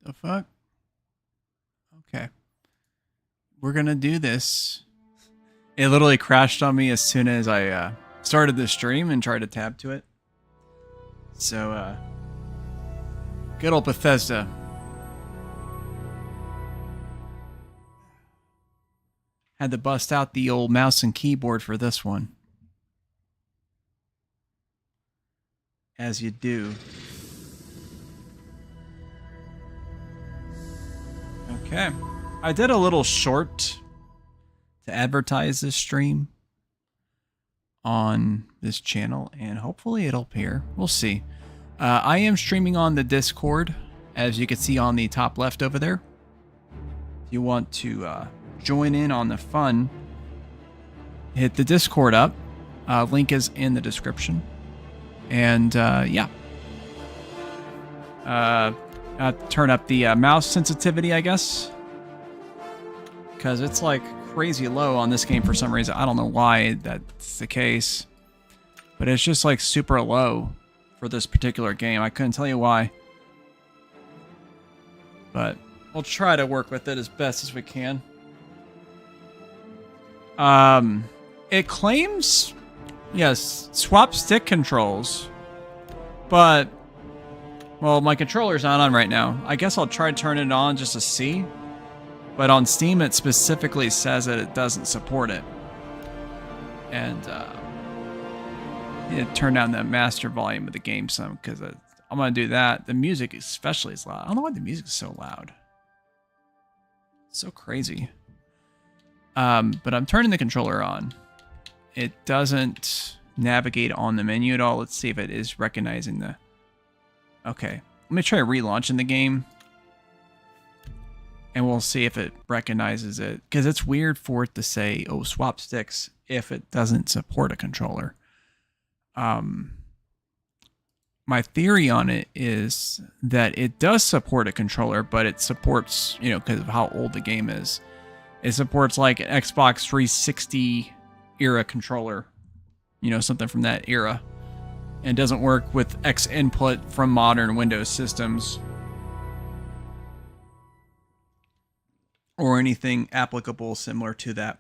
The fuck? Okay. We're gonna do this. It literally crashed on me as soon as I started the stream and tried to tab to it. So, good old Bethesda. Had to bust out the old mouse and keyboard for this one. As you do. Okay. I did a little short to advertise this stream on this channel, and hopefully it'll appear. We'll see. I am streaming on the Discord, as you can see on the top left over there. If you want to join in on the fun, hit the Discord up. Link is in the description. And yeah. Turn up the mouse sensitivity, I guess. Because it's like crazy low on this game for some reason. I don't know why that's the case. But it's just like super low for this particular game. I couldn't tell you why. But we'll try to work with it as best as we can. It claims, yes, swap stick controls. But, well, my controller's not on right now. I guess I'll try to turn it on just to see. But on Steam, it specifically says that it doesn't support it. And, turn down the master volume of the game some, because I'm going to do that. The music especially is loud. I don't know why the music is so loud. It's so crazy. But I'm turning the controller on. It doesn't navigate on the menu at all. Let's see if it is recognizing the... Okay. Let me try relaunching the game. And we'll see if it recognizes it. Because it's weird for it to say, oh, swap sticks, if it doesn't support a controller. My theory on it is that it does support a controller, but it supports, you know, because of how old the game is. It supports like an Xbox 360 era controller. You know, something from that era. And doesn't work with X input from modern Windows systems. Or anything applicable similar to that.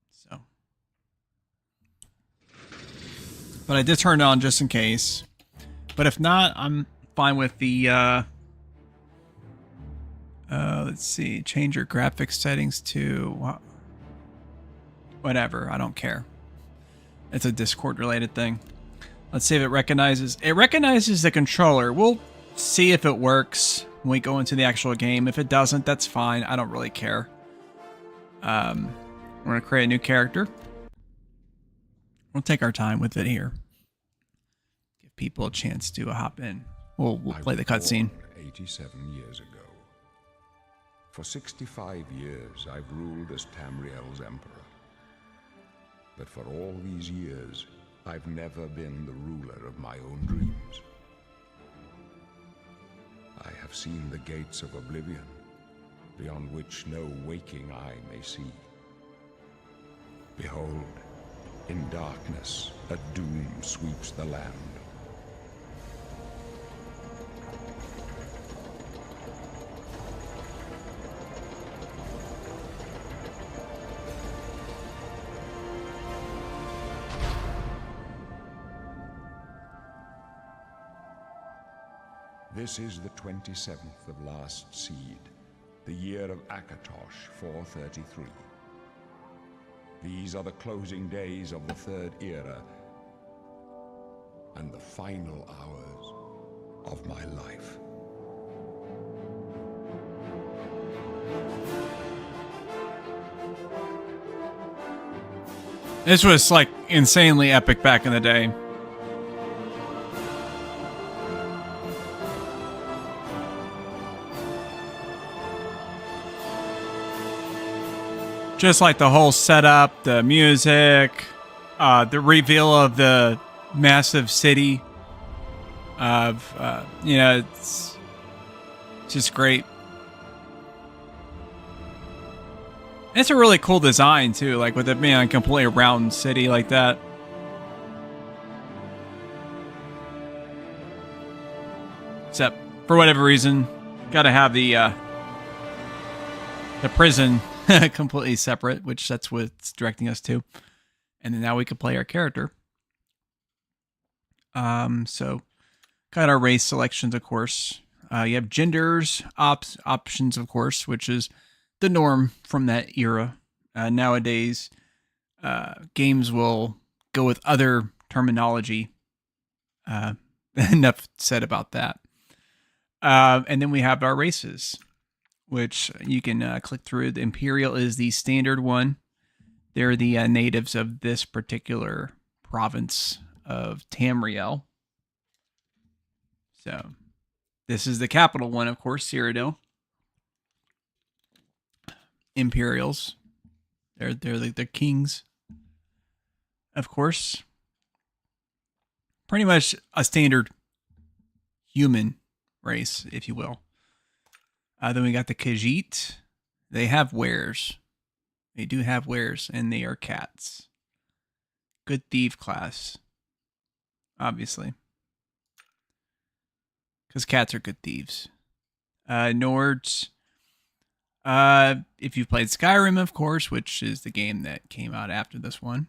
So. But I did turn it on just in case. But if not, I'm fine with the... let's see. Change your graphics settings to... Whatever. I don't care. It's a Discord related thing. Let's see if it recognizes... It recognizes the controller. We'll see if it works when we go into the actual game. If it doesn't, that's fine. I don't really care. We're going to create a new character. We'll take our time with it here. Give people a chance to hop in. We'll play the cutscene. 87 years ago. For 65 years, I've ruled as Tamriel's emperor. But for all these years, I've never been the ruler of my own dreams. I have seen the gates of Oblivion, beyond which no waking eye may see. Behold, in darkness, a doom sweeps the land. This is the 27th of last seed, the year of Akatosh 433. These are the closing days of the Third Era and the final hours of my life. This was like insanely epic back in the day. Just like the whole setup, the music, the reveal of the massive city of, you know, it's just great. It's a really cool design too, like with it being a completely round city like that. Except for whatever reason, got to have the prison completely separate, which that's what it's directing us to. And then now we can play our character. So got our race selections, of course. You have genders, options, of course, which is the norm from that era. Nowadays, games will go with other terminology. Enough said about that. And then we have our races, which you can click through. The Imperial is the standard one. They're the natives of this particular province of Tamriel. So this is the capital one, of course, Cyrodiil. Imperials. They're the kings, of course. Pretty much a standard human race, if you will. Then we got the Khajiit. They have wares. They do have wares, and they are cats. Good thief class, obviously, because cats are good thieves. Nords. If you've played Skyrim, of course, which is the game that came out after this one,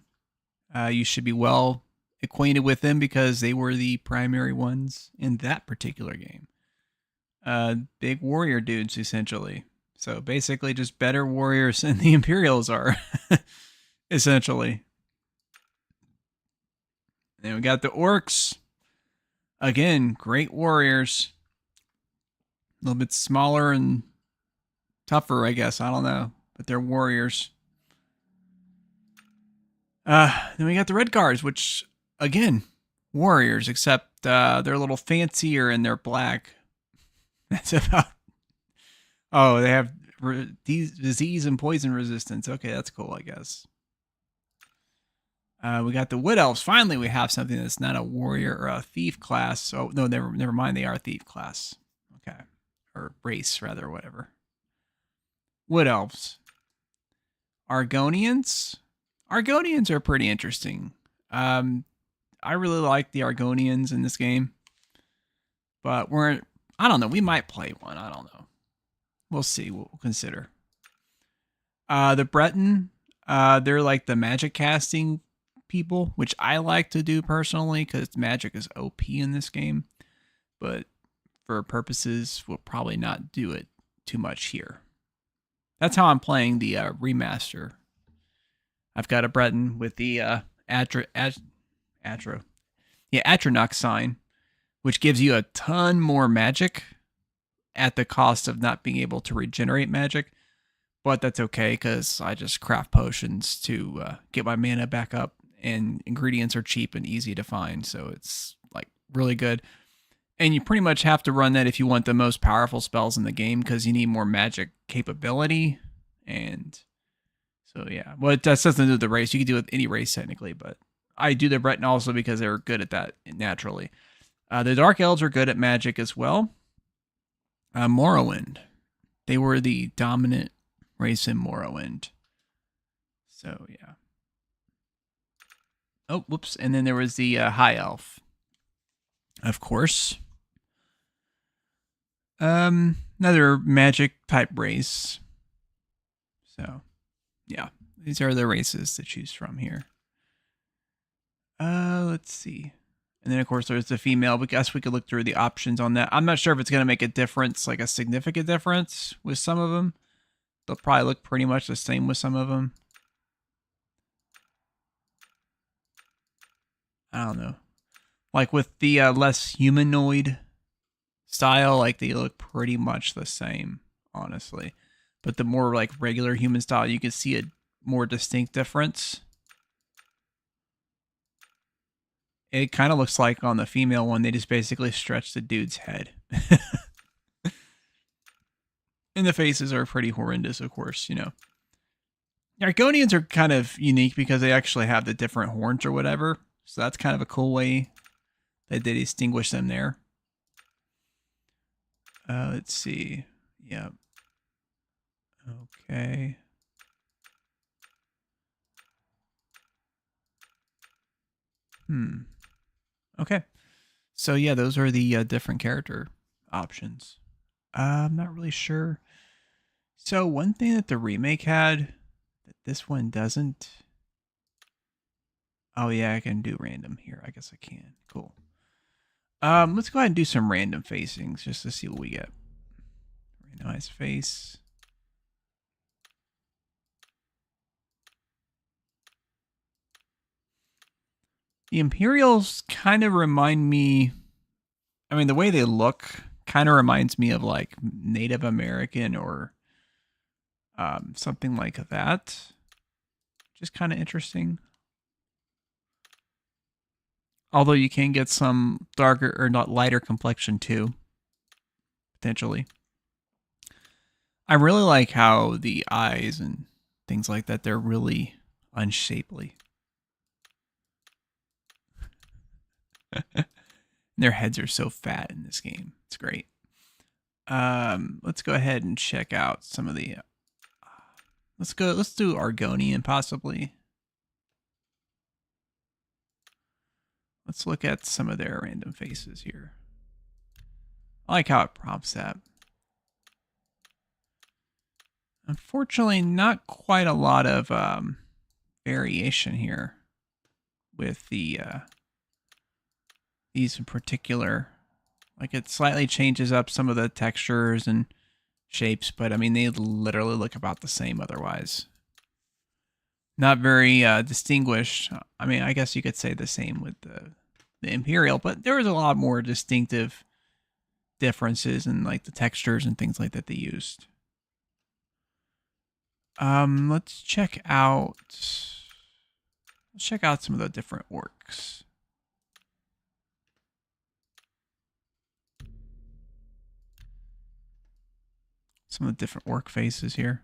you should be well acquainted with them because they were the primary ones in that particular game. Big warrior dudes, essentially. So basically just better warriors than the Imperials are, essentially. Then we got the Orcs. Again, great warriors. A little bit smaller and tougher, I guess. I don't know. But they're warriors. Then we got the Red Guards, which, again, warriors, except they're a little fancier and they're black. That's about... Oh, they have disease and poison resistance. Okay, that's cool, I guess. We got the Wood Elves. Finally, we have something that's not a warrior or a thief class. Oh, no, never mind. They are a thief class. Okay. Or race, rather, or whatever. Wood Elves. Argonians. Argonians are pretty interesting. I really like the Argonians in this game. But I don't know. We might play one. I don't know. We'll see. We'll consider. The Breton, they're like the magic casting people, which I like to do personally because magic is OP in this game. But for purposes, we'll probably not do it too much here. That's how I'm playing the remaster. I've got a Breton with the Atronach sign, which gives you a ton more magic at the cost of not being able to regenerate magic. But that's okay because I just craft potions to get my mana back up, and ingredients are cheap and easy to find, so it's like really good. And you pretty much have to run that if you want the most powerful spells in the game because you need more magic capability. And so yeah, well, it does nothing to do with the race. You can do it with any race technically, but I do the Breton also because they're good at that naturally. The Dark Elves are good at magic as well. Morrowind. They were the dominant race in Morrowind. So, yeah. Oh, whoops. And then there was the High Elf. Of course. Another magic type race. So, yeah. These are the races to choose from here. Let's see. And then, of course, there's the female. But I guess we could look through the options on that. I'm not sure if it's going to make a difference, like a significant difference with some of them. They'll probably look pretty much the same with some of them. I don't know. Like with the less humanoid style, like they look pretty much the same, honestly. But the more like regular human style, you can see a more distinct difference. It kind of looks like on the female one, they just basically stretch the dude's head. And the faces are pretty horrendous, of course, you know. Argonians are kind of unique because they actually have the different horns or whatever. So that's kind of a cool way that they distinguish them there. Let's see. Yep. Okay. Okay. So yeah, those are the different character options. I'm not really sure. So one thing that the remake had that this one doesn't. Oh yeah, I can do random here. I guess I can. Cool. Let's go ahead and do some random facings just to see what we get. Randomize face. The Imperials kind of remind me. I mean, the way they look kind of reminds me of like Native American or something like that. Just kind of interesting. Although you can get some darker or not lighter complexion too, potentially. I really like how the eyes and things like that, they're really unshapely. Their heads are so fat in this game. It's great. Let's go ahead and check out some of the let's do Argonian possibly. Let's look at some of their random faces here. I like how it prompts that. Unfortunately, not quite a lot of variation here with the these in particular. Like it slightly changes up some of the textures and shapes, but I mean they literally look about the same otherwise. Not very distinguished. I mean, I guess you could say the same with the Imperial, but there was a lot more distinctive differences in like the textures and things like that they used. Let's check out some of the different orcs. Some of the different orc faces here.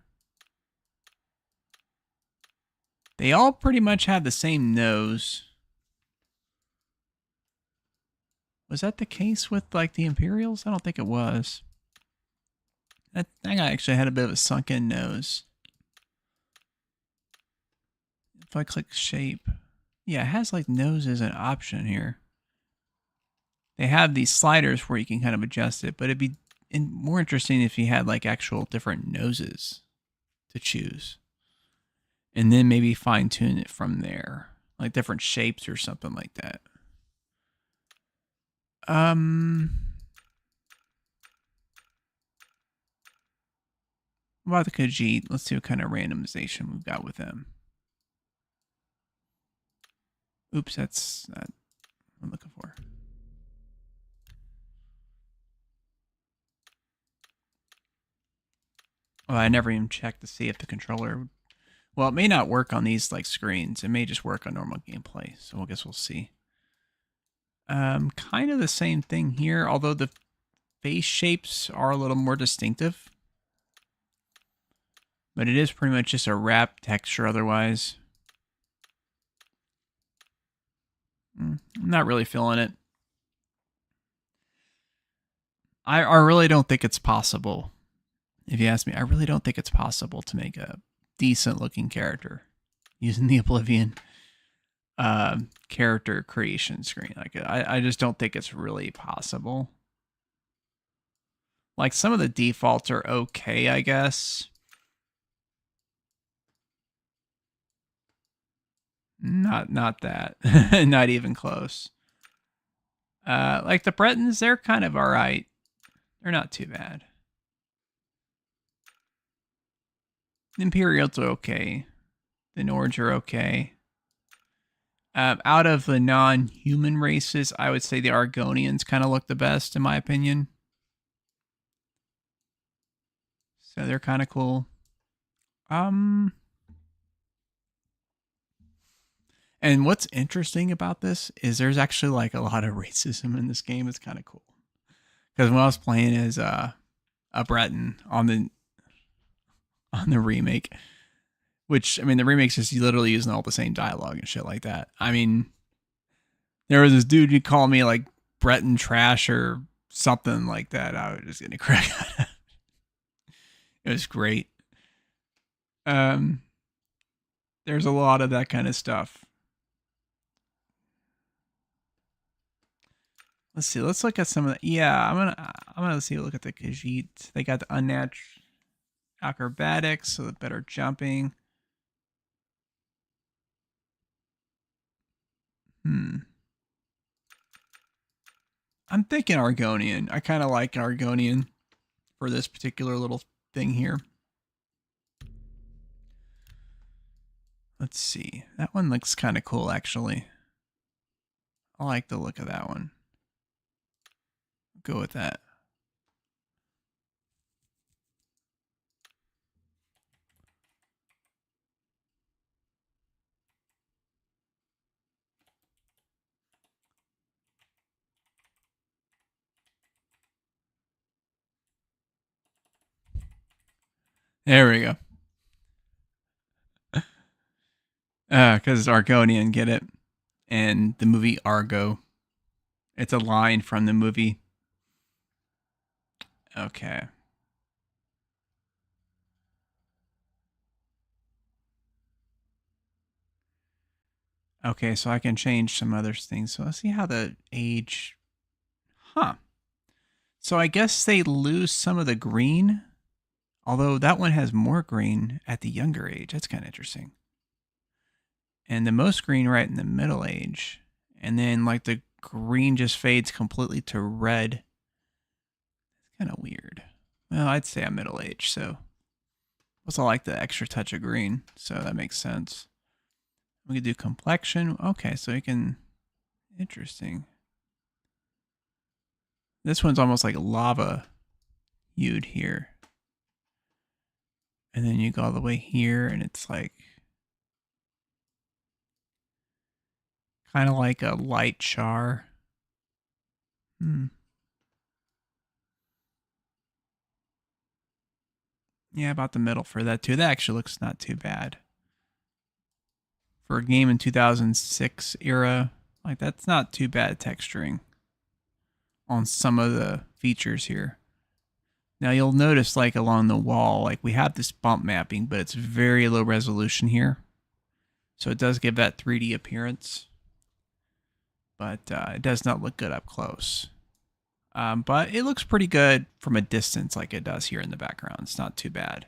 They all pretty much have the same nose. Was that the case with like the Imperials? I don't think it was. That guy actually had a bit of a sunken nose. If I click shape, yeah, it has like nose as an option here. They have these sliders where you can kind of adjust it, but it'd be more interesting if you had like actual different noses to choose. And then maybe fine tune it from there. Like different shapes or something like that. What about the Khajiit? Let's see what kind of randomization we've got with them. Oops, that's not what I'm looking for. Oh, I never even checked to see if the controller. Well, it may not work on these like screens. It may just work on normal gameplay. So I guess we'll see. Kind of the same thing here, although the face shapes are a little more distinctive. But it is pretty much just a wrap texture otherwise. I'm not really feeling it. I really don't think it's possible. If you ask me, I really don't think it's possible to make a decent looking character using the Oblivion character creation screen. Like I just don't think it's really possible. Like some of the defaults are okay, I guess. Not that. Not even close. Like the Bretons, they're kind of alright. They're not too bad. The Imperials are okay. The Nords are okay. Out of the non-human races, I would say the Argonians kind of look the best, in my opinion. So they're kind of cool. And what's interesting about this is there's actually like a lot of racism in this game. It's kind of cool. Because when I was playing as a Breton on the remake, which I mean the remake's just literally using all the same dialogue and shit like that. I mean, there was this dude who called me like Breton trash or something like that. I was just gonna crack out of it. It was great. There's a lot of that kind of stuff. Let's see. Let's look at some of the. Yeah, I'm gonna see. Look at the Khajiit. They got the unnatural acrobatics, so the better jumping. I'm thinking Argonian. I kind of like Argonian for this particular little thing here. Let's see. That one looks kind of cool, actually. I like the look of that one. Go with that. There we go. Because it's Argonian, get it? And the movie Argo. It's a line from the movie. Okay. Okay, so I can change some other things. So let's see how the age... Huh. So I guess they lose some of the green. Although that one has more green at the younger age. That's kind of interesting. And the most green right in the middle age. And then like the green just fades completely to red. It's kind of weird. Well, I'd say I'm middle age, so also like the extra touch of green, so that makes sense. We can do complexion. Okay, so you can... Interesting. This one's almost like lava hued here. And then you go all the way here, and it's like... kind of like a light char. Yeah, about the middle for that too. That actually looks not too bad. For a game in 2006 era, like that's not too bad texturing on some of the features here. Now you'll notice like along the wall, like we have this bump mapping, but it's very low resolution here. So it does give that 3D appearance, but it does not look good up close. But it looks pretty good from a distance like it does here in the background. It's not too bad.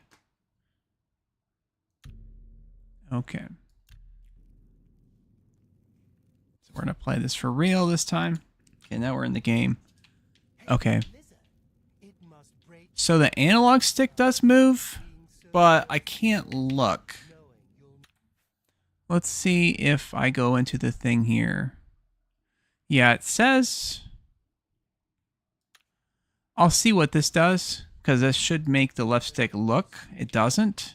Okay. So we're going to play this for real this time. Okay, now we're in the game. Okay. So the analog stick does move, but I can't look. Let's see if I go into the thing here. Yeah, it says... I'll see what this does, because this should make the left stick look. It doesn't.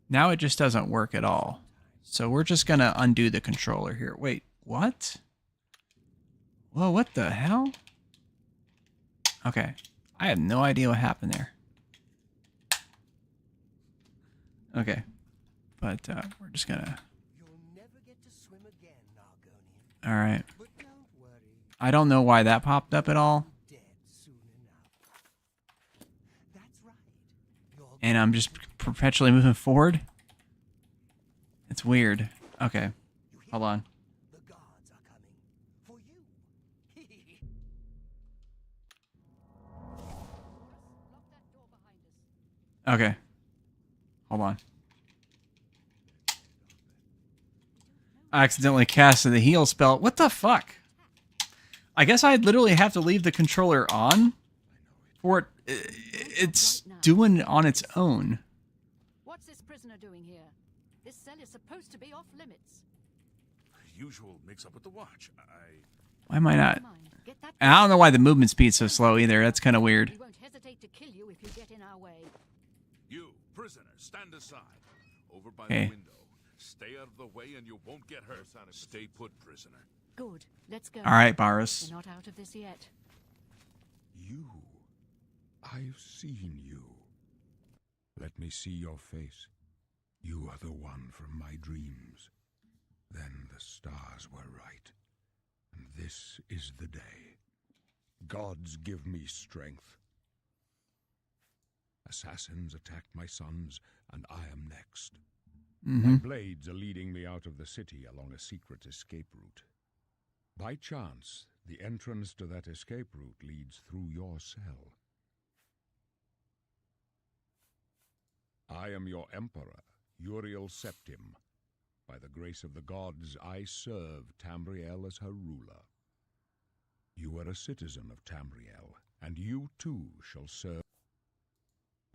Now it just doesn't work at all. So we're just going to undo the controller here. Wait, what? Whoa, what the hell? Okay. I have no idea what happened there. Okay. But we're just going to... Alright. I don't know why that popped up at all. And I'm just perpetually moving forward. It's weird. Okay. Hold on. Okay. Hold on. I accidentally casted the heal spell. What the fuck? I guess I'd literally have to leave the controller on for it. It's doing it on its own. What's this prisoner doing here? This cell is supposed to be off limits. Usual mix up with the watch. Why am I not? And I don't know why the movement speed's so slow either. That's kind of weird. We won't hesitate to kill you if you get in our way. You, prisoner, stand aside. Over by Okay. the window. Stay out of the way and you won't get hurt. Stay put, prisoner. Good. Let's go. All right, Barus. We're not out of this yet. You. I've seen you. Let me see your face. You are the one from my dreams. Then the stars were right. And this is the day. Gods give me strength. Assassins attacked my sons, and I am next. My blades are leading me out of the city along a secret escape route. By chance, The entrance to that escape route leads through your cell. I am your emperor, Uriel Septim. By the grace of the gods, I serve Tamriel as her ruler. You are a citizen of Tamriel, and you too shall serve.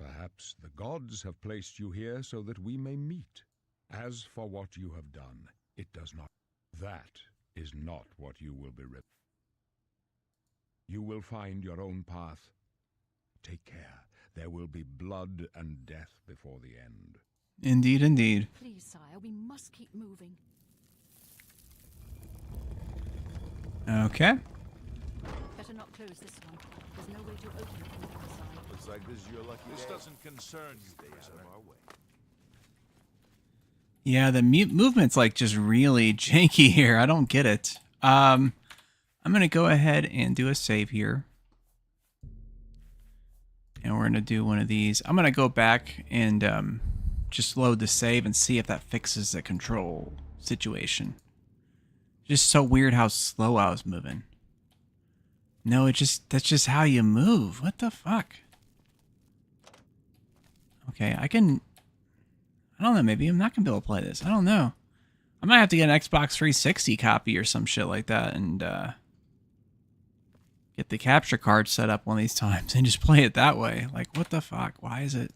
Perhaps the gods have placed you here so that we may meet. As for what you have done, it does not. That is not what you will be. You will find your own path. Take care. There will be blood and death before the end. Indeed, indeed. Please, sire, we must keep moving. Okay. Better not close this one. There's no way to open it from the other side. Looks like this is your lucky This doesn't concern you. Stay out of our way. Yeah, the movement's like just really janky here. I don't get it. I'm gonna go ahead and do a save here. And we're gonna do one of these. I'm gonna go back and just load the save and see if that fixes the control situation. Just so weird how slow I was moving. No, that's just how you move. What the fuck? Okay, I don't know, maybe I'm not gonna be able to play this. I don't know. I might have to get an Xbox 360 copy or some shit like that and get the capture card set up one of these times and just play it that way. Like, what the fuck? Why is it?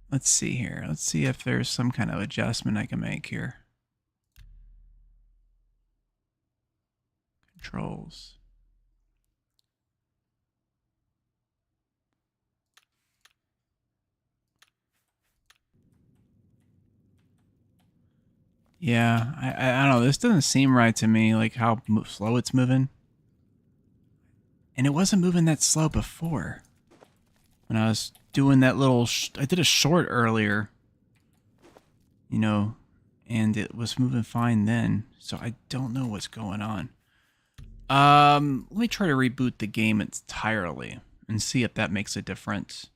Let's see here. Let's see if there's some kind of adjustment I can make here. Controls. Yeah, I don't know. This doesn't seem right to me, like how slow it's moving. And it wasn't moving that slow before. When I was doing that little... I did a short earlier. You know, and it was moving fine then. So I don't know what's going on. Let me try to reboot the game entirely and see if that makes a difference.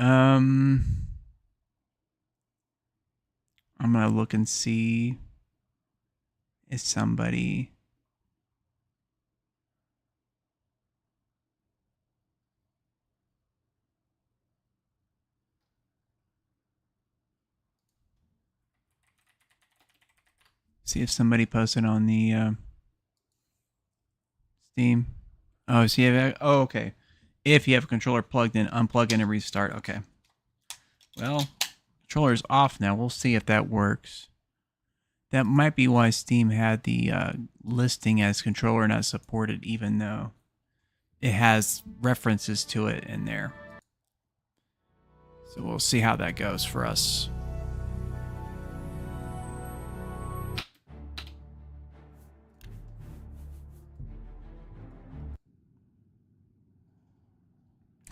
I'm going to look and see if somebody... See if somebody posted on the Steam. Oh, so you have... Oh, okay. If you have a controller plugged in, unplug it and restart. Okay. Well... Controller's off now. We'll see if that works. That might be why Steam had the listing as controller not supported, even though it has references to it in there. So we'll see how that goes for us.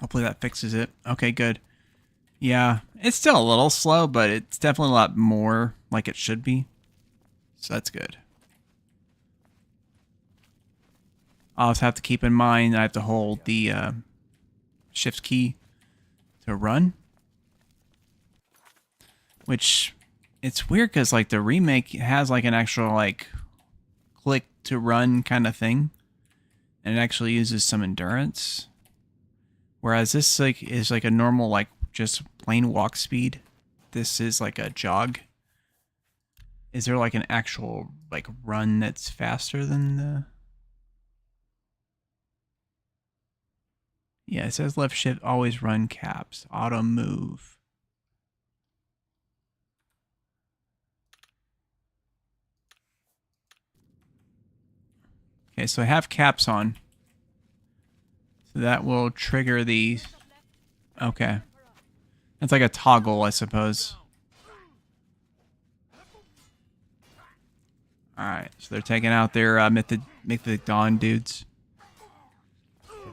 Hopefully that fixes it. Okay, good. Yeah, it's still a little slow, but it's definitely a lot more like it should be. So that's good. I'll also have to keep in mind I have to hold the shift key to run. Which, it's weird because like the remake has like an actual like click to run kind of thing. And it actually uses some endurance. Whereas this like is like a normal like just plain walk speed. This is like a jog. Is there like an actual like run that's faster than the... Yeah, it says left shift always run caps. Auto move. Okay, so I have caps on. So that will trigger the... Okay. It's like a toggle, I suppose. Alright, so they're taking out their Mythic Dawn dudes. Are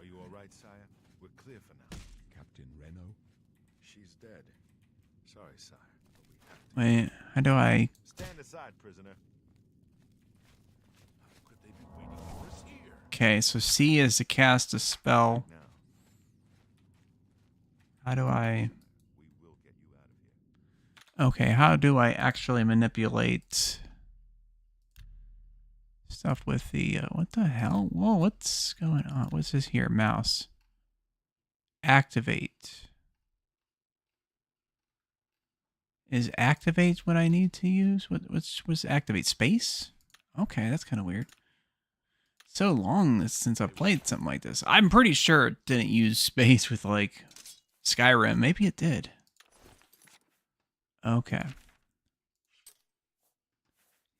you alright, sire? We're clear for now. Captain Reno? She's dead. Sorry, sire. But we have to. Wait, how do I... Stand aside, prisoner. How could they be waiting for us here? Okay, so C is to cast a spell. Now, How do I... we will get you out of Okay, how do I actually manipulate stuff with the, what the hell? Whoa, what's going on? What's this here? Mouse. Activate. Is activate what I need to use? What's activate? Space? Okay, that's kind of weird. So long since I've played something like this. I'm pretty sure it didn't use space with, like, Skyrim. Maybe it did. Okay.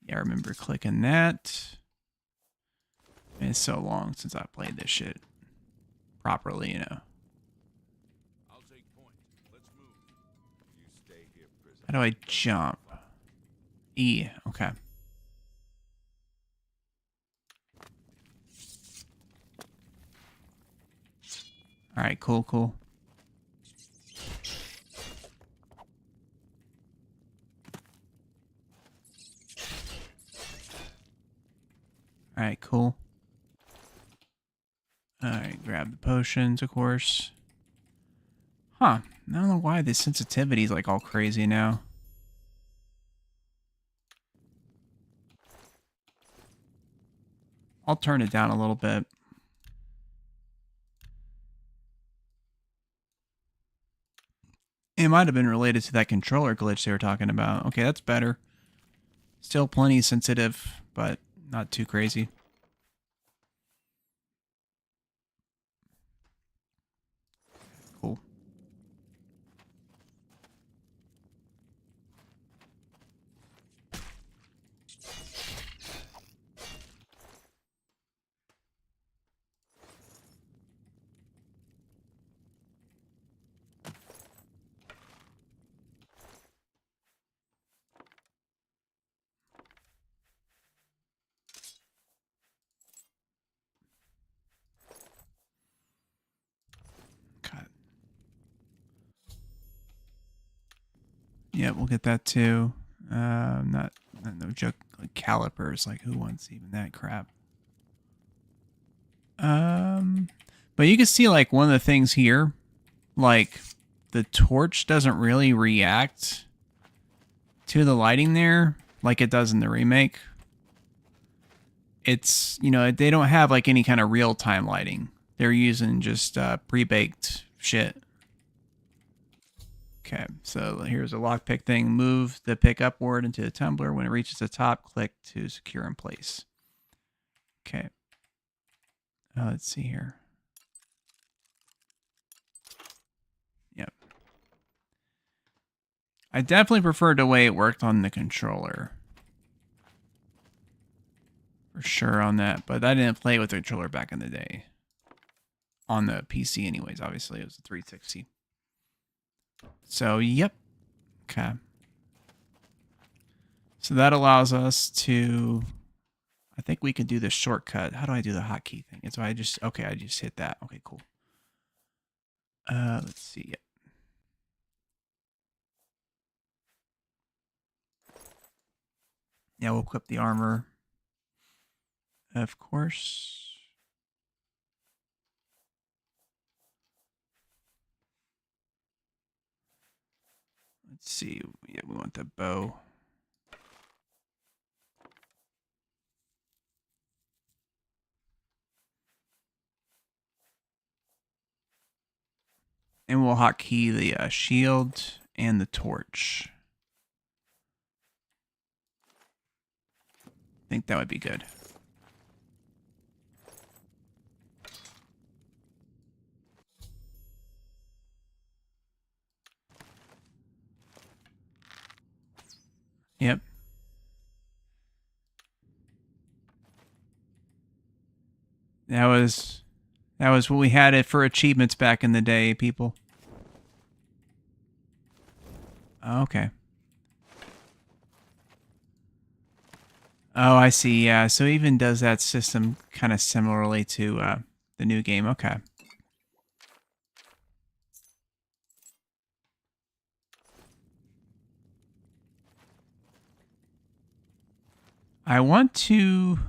Yeah, I remember clicking that. It's so long since I played this shit properly, you know. I'll take point. Let's move. You stay here, prisoner. How do I jump? E. Okay. All right, cool, cool. All right, cool. All right, grab the potions, of course. Huh. I don't know why the sensitivity is like all crazy now. I'll turn it down a little bit. It might have been related to that controller glitch they were talking about. Okay, that's better. Still plenty sensitive, but not too crazy. Cool. Cut. Yeah, we'll get that too. Not no joke. Like calipers. Like, who wants even that crap? But you can see, like, one of the things here, like, the torch doesn't really react to the lighting there like it does in the remake. It's, you know, they don't have, like, any kind of real-time lighting. They're using just pre-baked shit. Okay, so here's a lockpick thing. Move the pick upward into the tumbler. When it reaches the top, click to secure in place. Okay. Let's see here. Yep. I definitely preferred the way it worked on the controller. For sure on that, but I didn't play with the controller back in the day. On the PC anyways, obviously. It was a 360. So, yep. Okay. So that allows us to... I think we can do this shortcut. How do I do the hotkey thing? And so I just... Okay, I just hit that. Okay, cool. Let's see. Yep. Yeah, we'll equip the armor. Of course. Let's see. Yeah, we want the bow. And we'll hotkey the shield and the torch. I think that would be good. Yep. That was what we had it for achievements back in the day, people. Okay. Oh, I see. Yeah, so it even does that system kind of similarly to the new game. Okay. I want to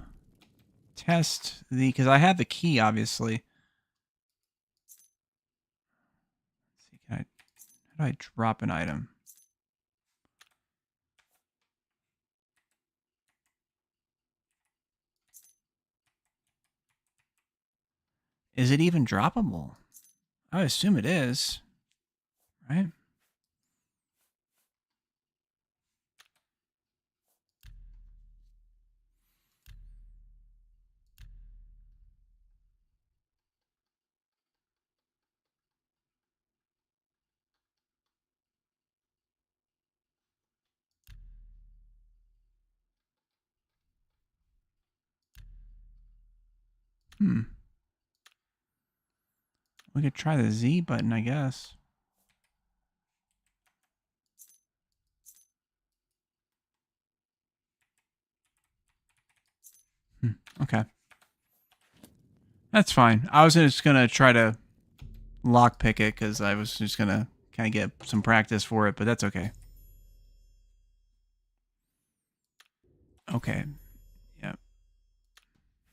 test the, because I have the key, obviously. Let's see, how do I drop an item? Is it even droppable? I would assume it is, right? We could try the Z button, I guess. Okay. That's fine. I was just going to try to lockpick it because I was just going to kind of get some practice for it, but that's okay. Okay. Yeah.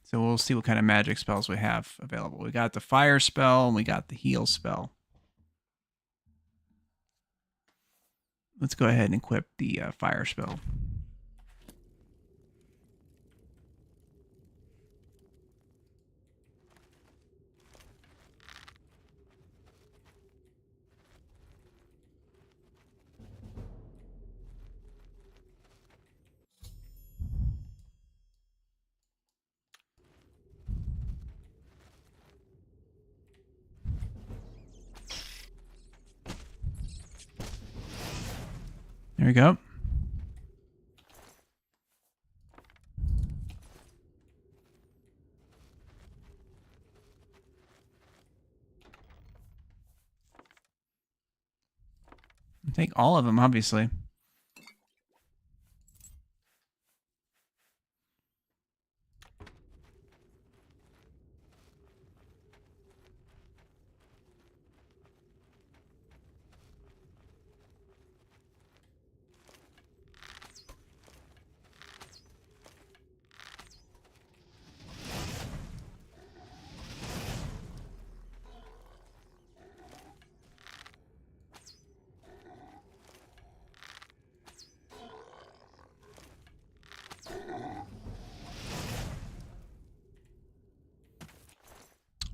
So we'll see what kind of magic spells we have available. We got the fire spell and we got the heal spell. Let's go ahead and equip the fire spell. There we go. Take all of them, obviously.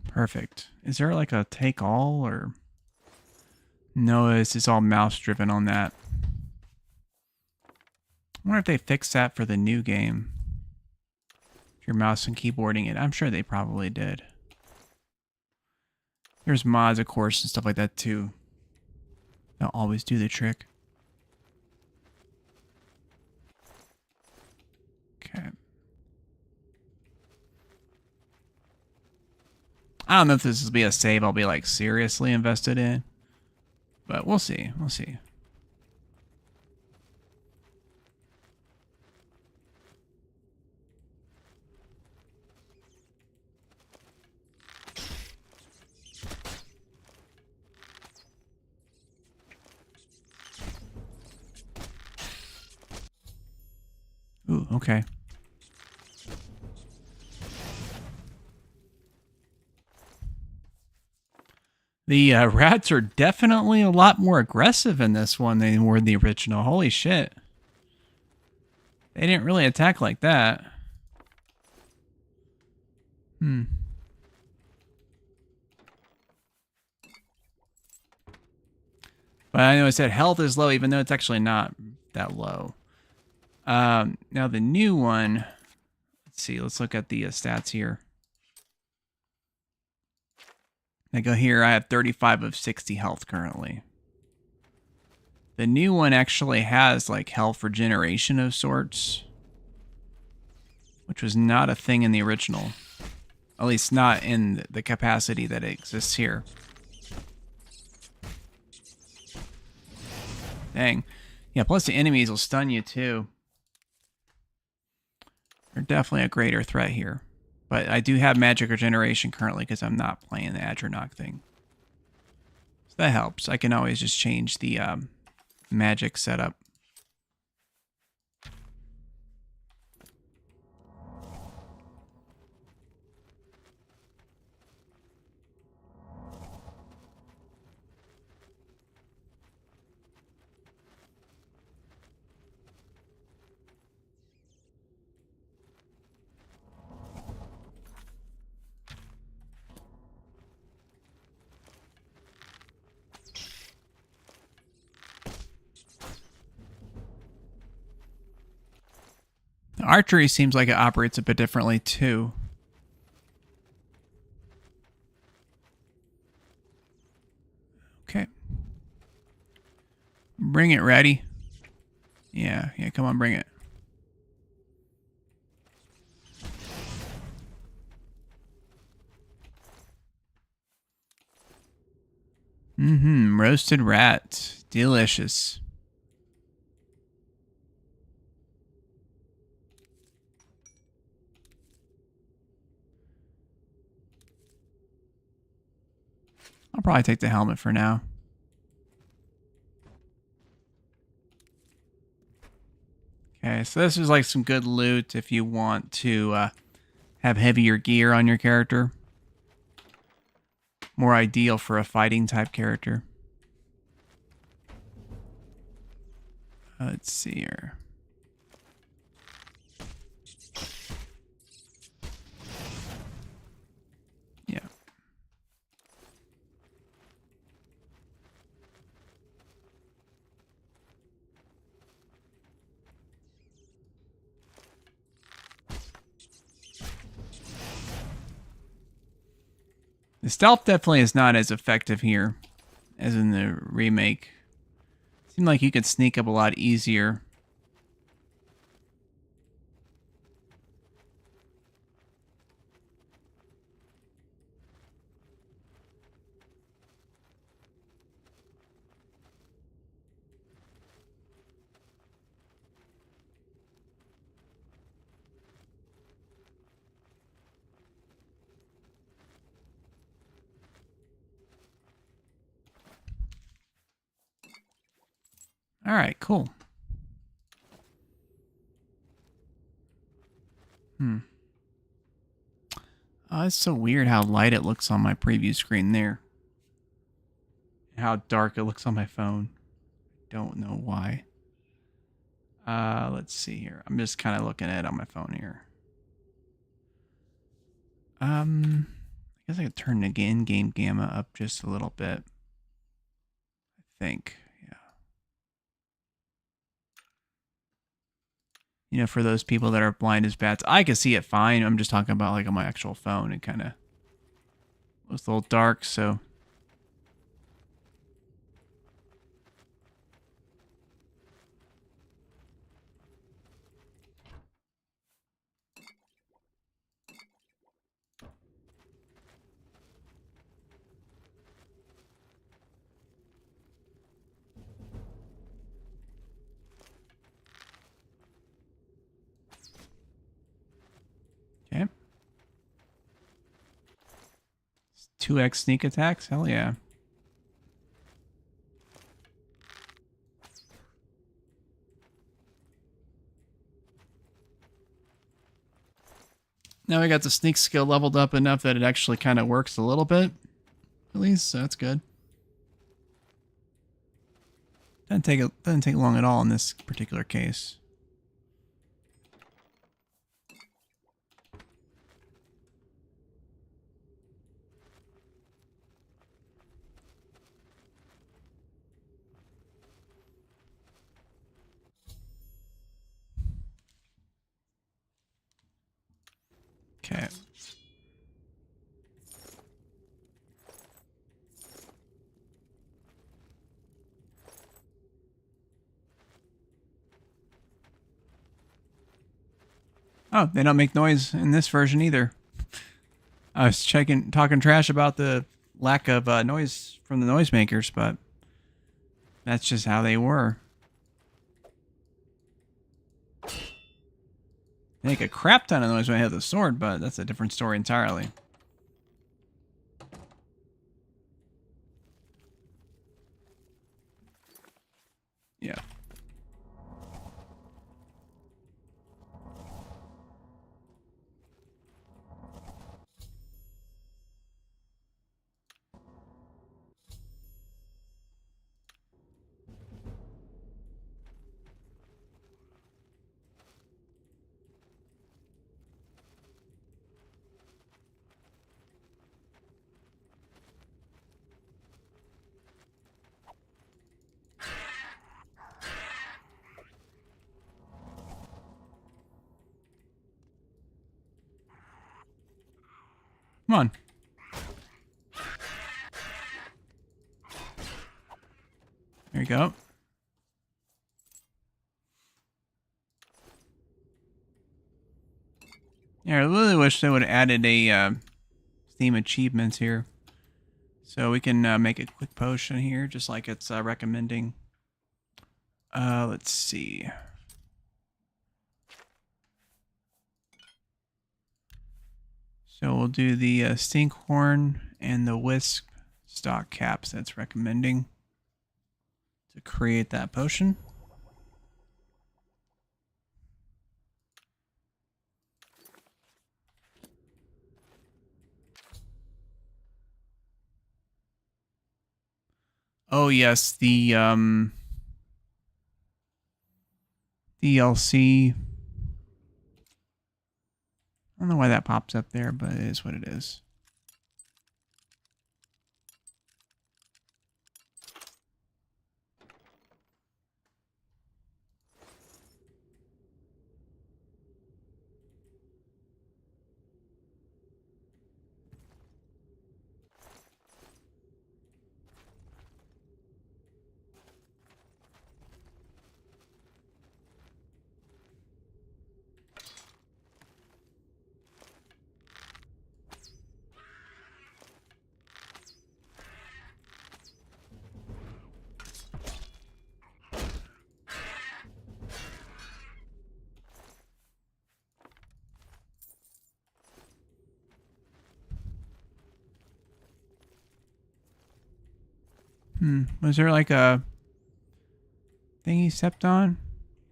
Perfect. Is there like a take all or no? It's all mouse driven on that. I wonder if they fixed that for the new game. If you're mouse and keyboarding it, I'm sure they probably did. There's mods, of course, and stuff like that too. They'll always do the trick. Okay. I don't know if this will be a save I'll be like seriously invested in, but we'll see. We'll see. Ooh, okay. The rats are definitely a lot more aggressive in this one than they were in the original. Holy shit. They didn't really attack like that. But I know I said health is low, even though it's actually not that low. Now the new one, let's see, let's look at the stats here. I go here, I have 35 of 60 health currently. The new one actually has like health regeneration of sorts, which was not a thing in the original. At least not in the capacity that it exists here. Dang. Yeah, plus the enemies will stun you too. They're definitely a greater threat here. But I do have magic regeneration currently because I'm not playing the Adronach thing. So that helps. I can always just change the magic setup. Archery seems like it operates a bit differently too. Okay. Bring it, ready. Yeah, come on, bring it. Roasted rat. Delicious. I'll probably take the helmet for now. Okay, so this is like some good loot if you want to have heavier gear on your character. More ideal for a fighting type character. Let's see here. Yeah. The stealth definitely is not as effective here as in the remake. Seemed like you could sneak up a lot easier. All right, cool. Oh, it's so weird how light it looks on my preview screen there. And how dark it looks on my phone. Don't know why. Let's see here. I'm just kind of looking at it on my phone here. I guess I could turn the in-game gamma up just a little bit. I think, yeah. You know, for those people that are blind as bats, I can see it fine. I'm just talking about like on my actual phone. It kind of was a little dark, so. Okay. 2x sneak attacks? Hell yeah. Now we got the sneak skill leveled up enough that it actually kind of works a little bit. At least, so that's good. Doesn't take long at all in this particular case. Okay. Oh, they don't make noise in this version either. I was talking trash about the lack of noise from the noisemakers, but that's just how they were. They make a crap ton of noise when I have the sword, but that's a different story entirely. Yeah. Come on. There you go. Yeah, I really wish they would have added a Steam achievements here. So we can make a quick potion here, just like it's recommending. Let's see. So we'll do the stinkhorn and the wisp stock caps that's recommending to create that potion. Oh yes, the DLC. I don't know why that pops up there, but it is what it is. Was there like a thing he stepped on?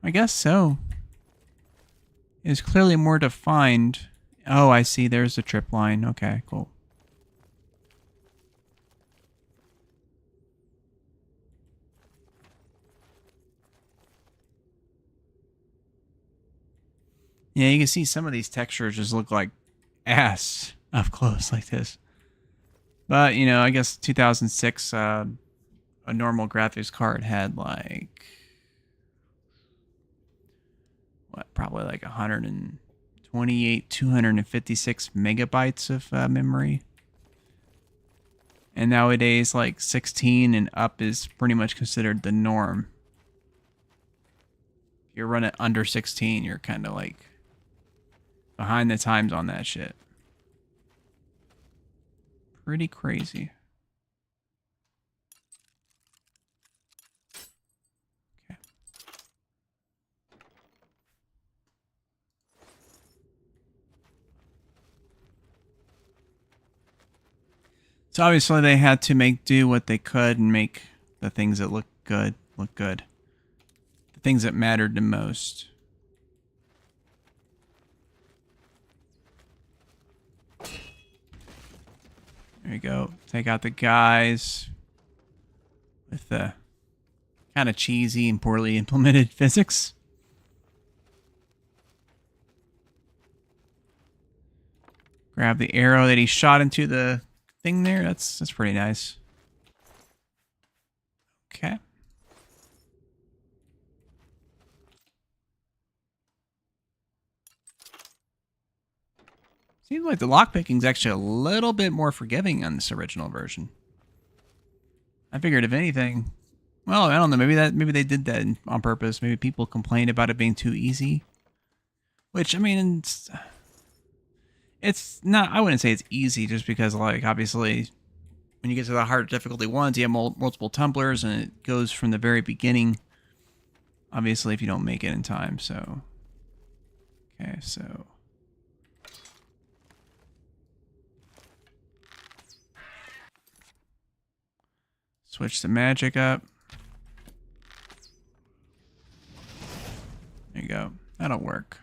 I guess so. It's clearly more defined. Oh, I see. There's the trip line. Okay, cool. Yeah, you can see some of these textures just look like ass up close like this. But, you know, I guess 2006, a normal graphics card had like, what, probably like 128, 256 megabytes of memory. And nowadays, like 16 and up is pretty much considered the norm. If you run it under 16, you're kind of like behind the times on that shit. Pretty crazy. Okay. So obviously they had to make do what they could and make the things that look good. The things that mattered the most. There you go. Take out the guys with the kind of cheesy and poorly implemented physics. Grab the arrow that he shot into the thing there. That's pretty nice. Okay. Seems like the lockpicking is actually a little bit more forgiving on this original version. I figured if anything, well, I don't know, maybe they did that on purpose. Maybe people complained about it being too easy. Which, I mean, it's not, I wouldn't say it's easy just because, like, obviously when you get to the hard difficulty ones, you have multiple tumblers and it goes from the very beginning. Obviously, if you don't make it in time, so. Okay, so. Switch the magic up. There you go. That'll work.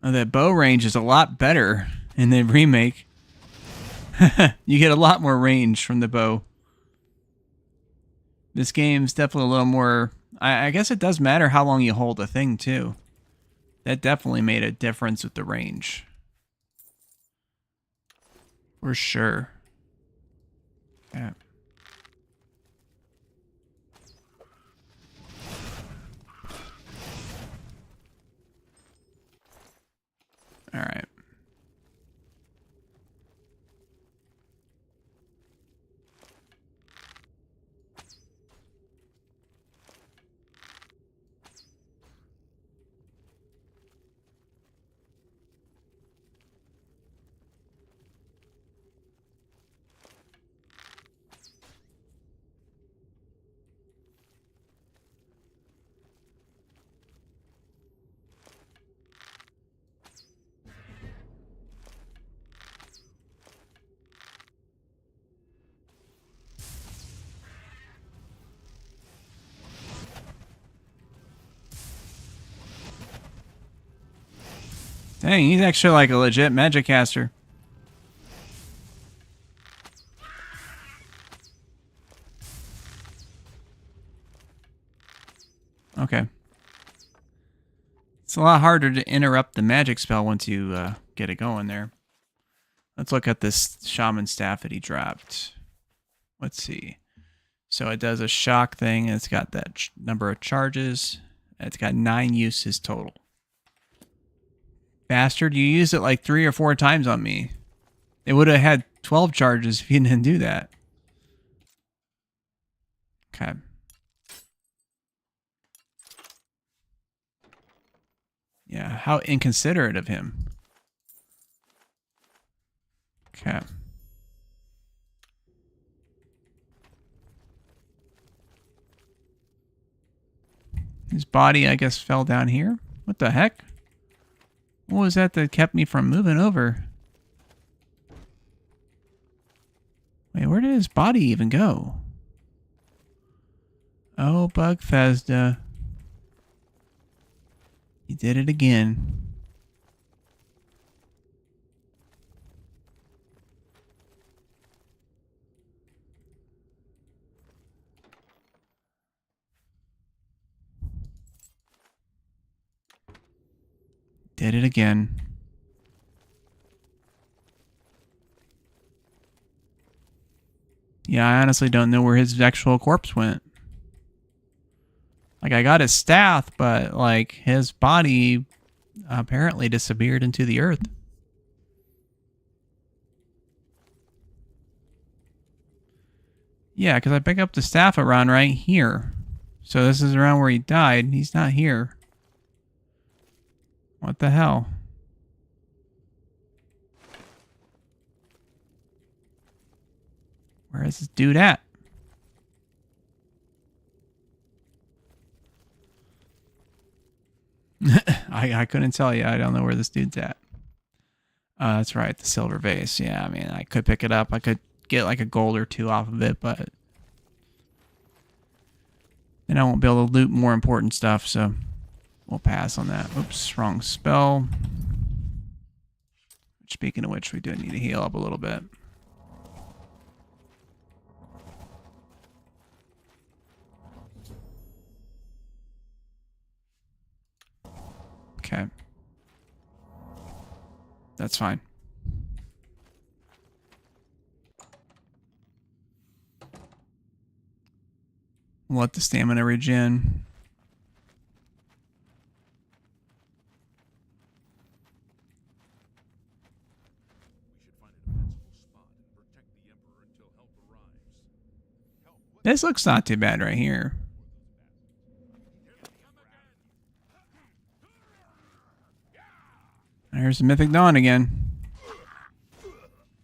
Oh, that bow range is a lot better in the remake. You get a lot more range from the bow. This game's definitely a little more... I guess it does matter how long you hold a thing, too. That definitely made a difference with the range. For sure. Okay. All right. Dang, he's actually like a legit magic caster. Okay. It's a lot harder to interrupt the magic spell once you get it going there. Let's look at this shaman staff that he dropped. Let's see. So it does a shock thing. And it's got that number of charges. It's got 9 uses total. Bastard, you used it like 3 or 4 times on me. It would have had 12 charges if you didn't do that. Okay. Yeah, how inconsiderate of him. Okay. His body, I guess, fell down here. What the heck? What was that kept me from moving over? Wait, where did his body even go? Oh, Bugfezda. He did it again. Did it again. Yeah, I honestly don't know where his actual corpse went. Like, I got his staff, but, like, his body apparently disappeared into the earth. Yeah, because I picked up the staff around right here. So this is around where he died. He's not here. What the hell? Where is this dude at? I couldn't tell you. I don't know where this dude's at. That's right, the silver vase. Yeah, I mean, I could pick it up. I could get like a gold or 2 off of it, but then I won't be able to loot more important stuff, so we'll pass on that. Oops, wrong spell. Speaking of which, we do need to heal up a little bit. Okay. That's fine. We'll let the stamina regen. This looks not too bad right here. There's the Mythic Dawn again.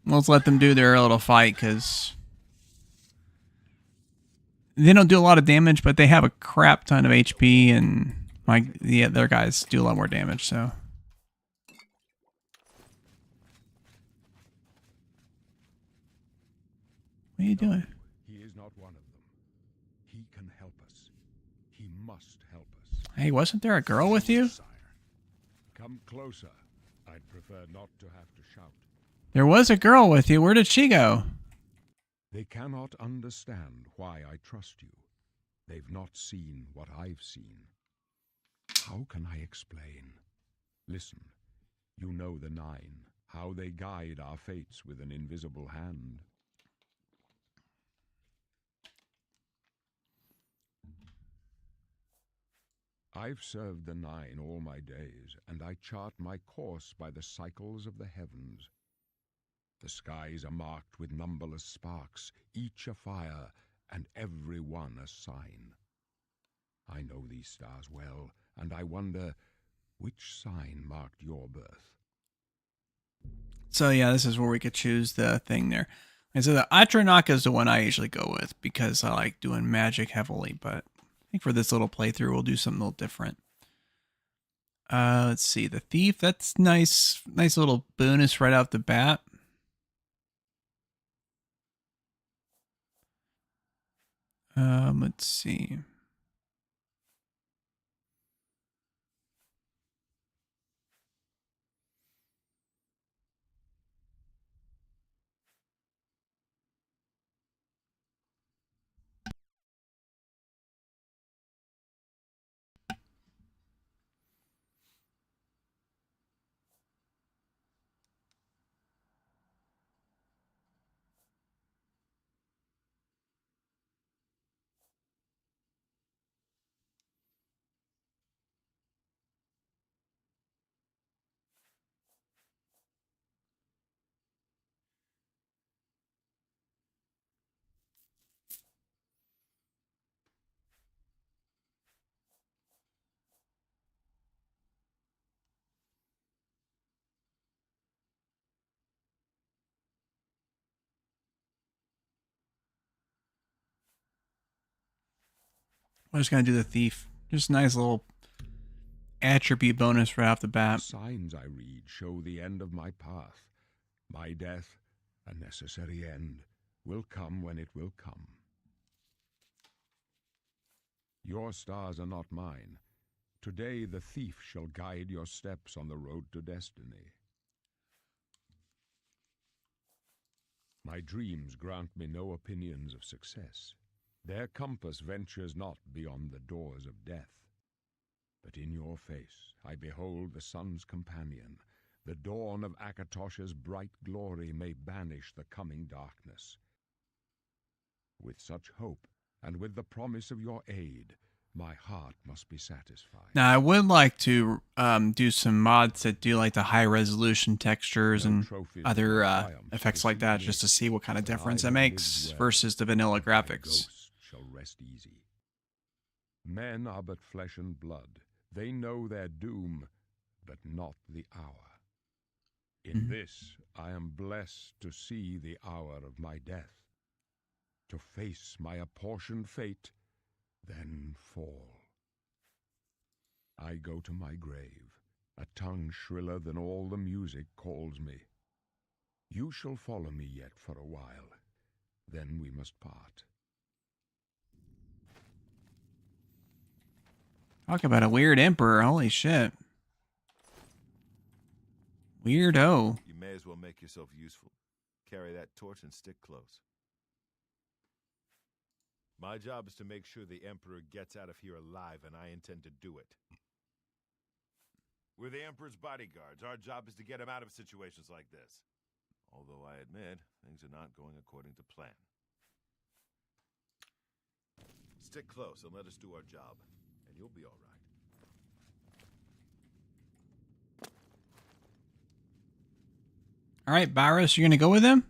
Let's let them do their little fight, because they don't do a lot of damage, but they have a crap ton of HP, and the other guys do a lot more damage, so. What are you doing? He is not one of them. He can help us. He must help us. Hey, wasn't there a girl with you? Sire, come closer. I'd prefer not to have to shout. There was a girl with you. Where did she go? They cannot understand why I trust you. They've not seen what I've seen. How can I explain? Listen, you know the 9, how they guide our fates with an invisible hand. I've served the Nine all my days, and I chart my course by the cycles of the heavens. The skies are marked with numberless sparks, each a fire, and every one a sign. I know these stars well, and I wonder, which sign marked your birth? So yeah, this is where we could choose the thing there. And so the Atronach is the one I usually go with because I like doing magic heavily, but I think for this little playthrough, we'll do something a little different. Let's see, the Thief, that's nice. Nice little bonus right out the bat. Let's see. I'm just going to do the Thief. Just a nice little attribute bonus right off the The bat. signs I read show the end of my path. My death, a necessary end, will come when it will come. Your stars are not mine. Today the Thief shall guide your steps on the road to destiny. My dreams grant me no opinions of success. Their compass ventures not beyond the doors of death. But in your face I behold the sun's companion. The dawn of Akatosh's bright glory may banish the coming darkness. With such hope, and with the promise of your aid, my heart must be satisfied. Now, I would like to do some mods that do like the high resolution textures No and trophies other or triumphs effects like that, deceive just me. to see what kind of But difference I it have makes lived well, versus the vanilla and my graphics. ghost shall rest easy. Men are but flesh and blood. They know their doom, but not the hour. In this I am blessed to see the hour of my death, to face my apportioned fate, then fall. I go to my grave, a tongue shriller than all the music calls me. You shall follow me yet for a while, then we must part. Talk about a weird emperor. Holy shit. Weirdo. You may as well make yourself useful. Carry that torch and stick close. My job is to make sure the Emperor gets out of here alive, and I intend to do it. We're the Emperor's bodyguards. Our job is to get him out of situations like this. Although I admit, things are not going according to plan. Stick close and let us do our job, and you'll be all right. All right, Barros, you're going to go with him?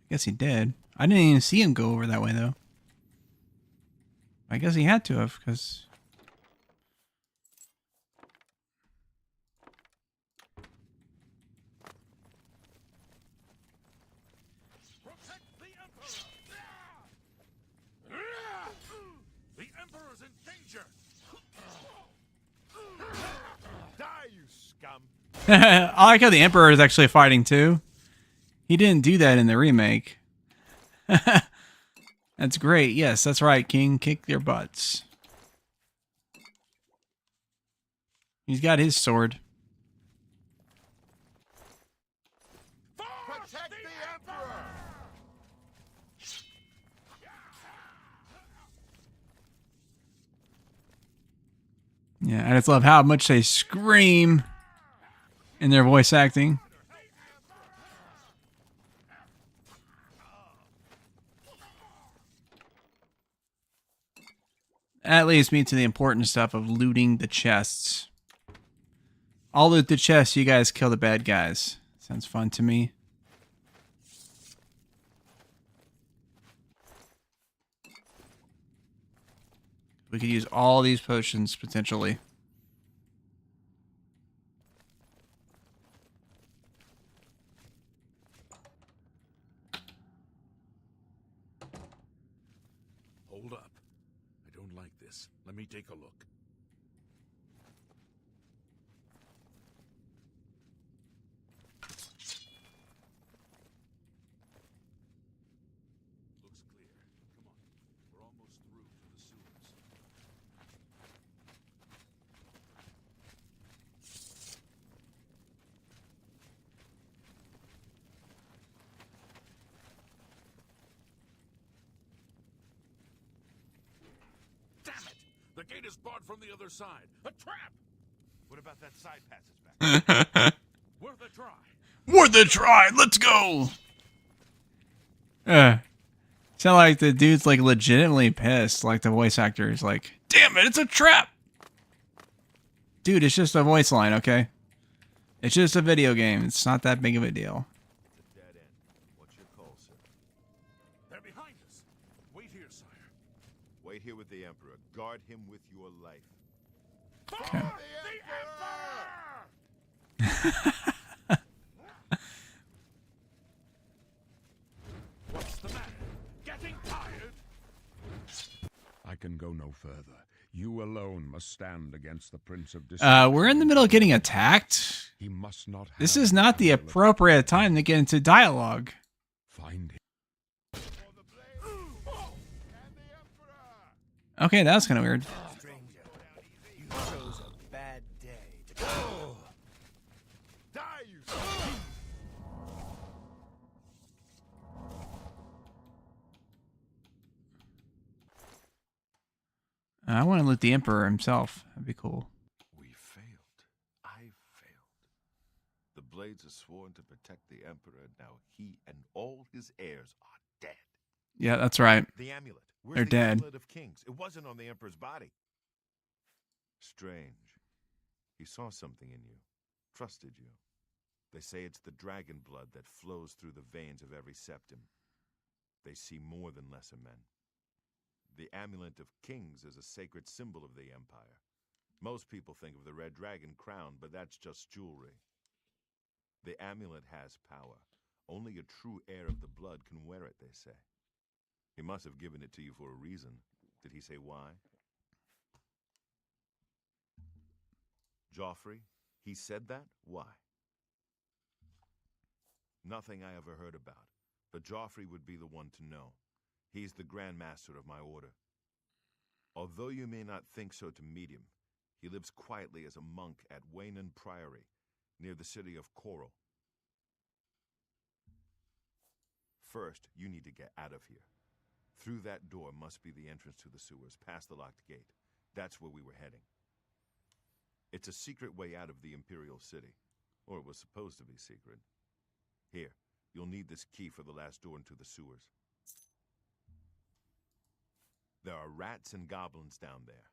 I guess he did. I didn't even see him go over that way, though. I guess he had to have, because... Protect the Emperor! The Emperor's in danger! Die, you scum! I like how the Emperor is actually fighting, too. He didn't do that in the remake. That's great. Yes, that's right, King. Kick their butts. He's got his sword. Protect the Emperor! Yeah, I just love how much they scream in their voice acting. That leads me to the important stuff of looting the chests. I'll loot the chests, you guys kill the bad guys. Sounds fun to me. We could use all these potions, potentially. Hold up. I don't like this. Let me take a look. Looks clear. Come on. We're almost through to the sewers. Damn it! The gate is barred from the other side. A trap! What about that side passage back? Worth a try. Worth a try. Let's go. Sound like the dude's like legitimately pissed. Like the voice actor is like, "Damn it, it's a trap." Dude, it's just a voice line, okay? It's just a video game. It's not that big of a deal. It's a dead end. What's your call, sir? They're behind us. Wait here, sire. Wait here with the Emperor. Guard him with your life. Okay. The Emperor! What's the matter? Getting tired? I can go no further. You alone must stand against the Prince of Destruction. We're in the middle of getting attacked. He must not have This is not the Emperor. appropriate time to get into dialogue. Find him. Okay, that was kind of weird. Stranger, you chose a bad day to come. Die, you I want to loot the Emperor himself. That'd be cool. We failed. I failed. The Blades are sworn to protect the Emperor. Now he and all his heirs are dead. Yeah, that's right. The amulet. Where's They're the dead. Amulet of Kings? It wasn't on the Emperor's body. Strange. He saw something in you. Trusted you. They say it's the dragon blood that flows through the veins of every septim. They see more than lesser men. The Amulet of Kings is a sacred symbol of the Empire. Most people think of the red dragon crown, but that's just jewelry. The amulet has power. Only a true heir of the blood can wear it, they say. He must have given it to you for a reason. Did he say why? Joffrey, he said that? Why? Nothing I ever heard about, but Joffrey would be the one to know. He's the Grand Master of my order. Although you may not think so to meet him, he lives quietly as a monk at Waynon Priory, near the city of Coral. First, you need to get out of here. Through that door must be the entrance to the sewers, past the locked gate. That's where we were heading. It's a secret way out of the Imperial City, or it was supposed to be secret. Here, you'll need this key for the last door into the sewers. There are rats and goblins down there.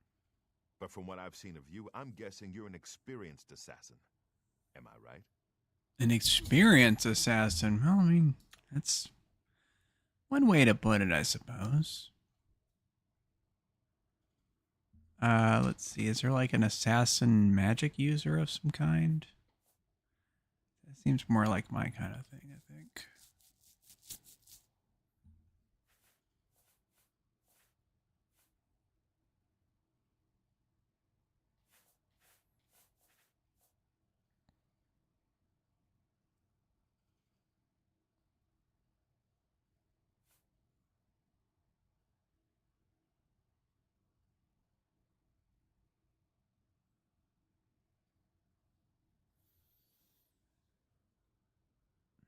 But from what I've seen of you, I'm guessing you're an experienced assassin. Am I right? An experienced assassin. Well, I mean, that's one way to put it, I suppose. Let's see. Is there like an assassin magic user of some kind? That seems more like my kind of thing, I think.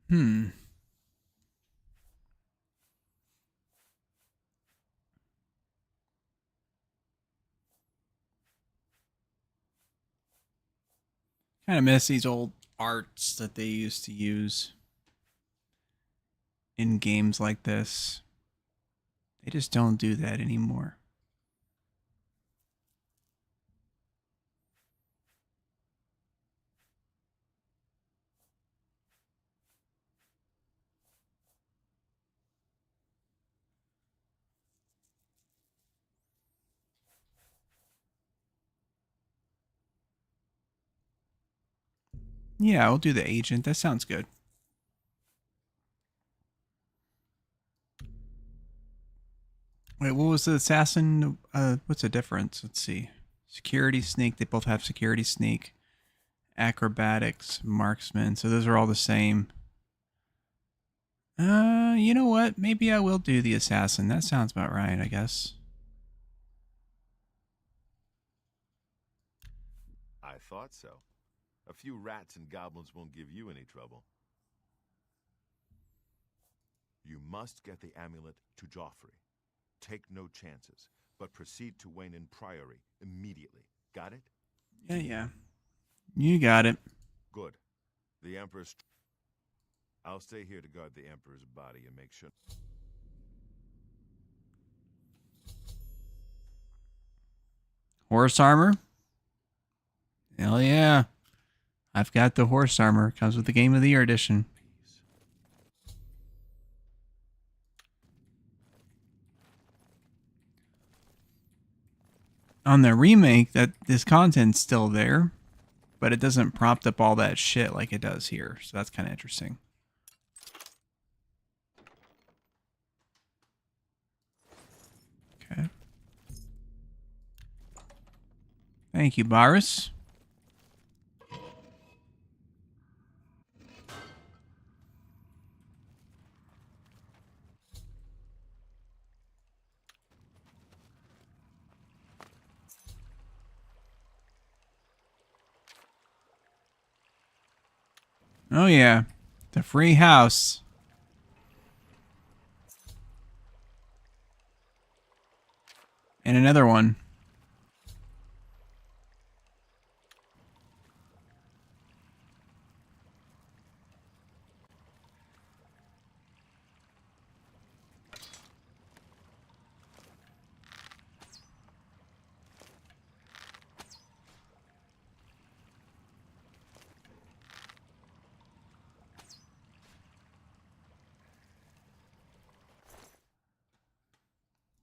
Hmm. Kind of miss these old arts that they used to use in games like this. They just don't do that anymore. Yeah, we'll do the agent. That sounds good. Wait, what was the assassin? What's the difference? Let's see. Security sneak. They both have security sneak. Acrobatics, marksman. So those are all the same. You know what? Maybe I will do the assassin. That sounds about right, I guess. I thought so. A few rats and goblins won't give you any trouble. You must get the amulet to Joffrey. Take no chances, but proceed to Wayne Priory immediately. Got it? Yeah. You got it. Good. The Emperor's... I'll stay here to guard the Emperor's body and make sure... Horse armor? Hell yeah. I've got the horse armor. Comes with the Game of the Year edition. On the remake, that this content's still there, but it doesn't prompt up all that shit like it does here. So that's kind of interesting. Okay. Thank you, Boris. Oh yeah, the free house. And another one.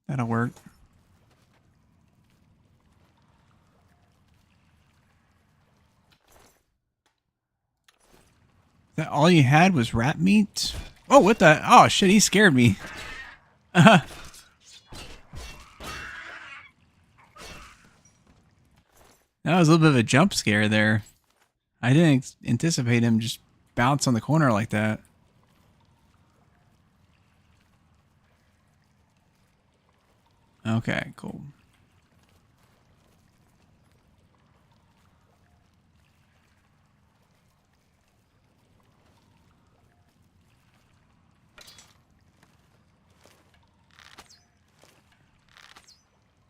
That'll work. That all you had was rat meat? Oh, what the? Oh, shit, he scared me. That was a little bit of a jump scare there. I didn't anticipate him just bounce on the corner like that. Okay, cool.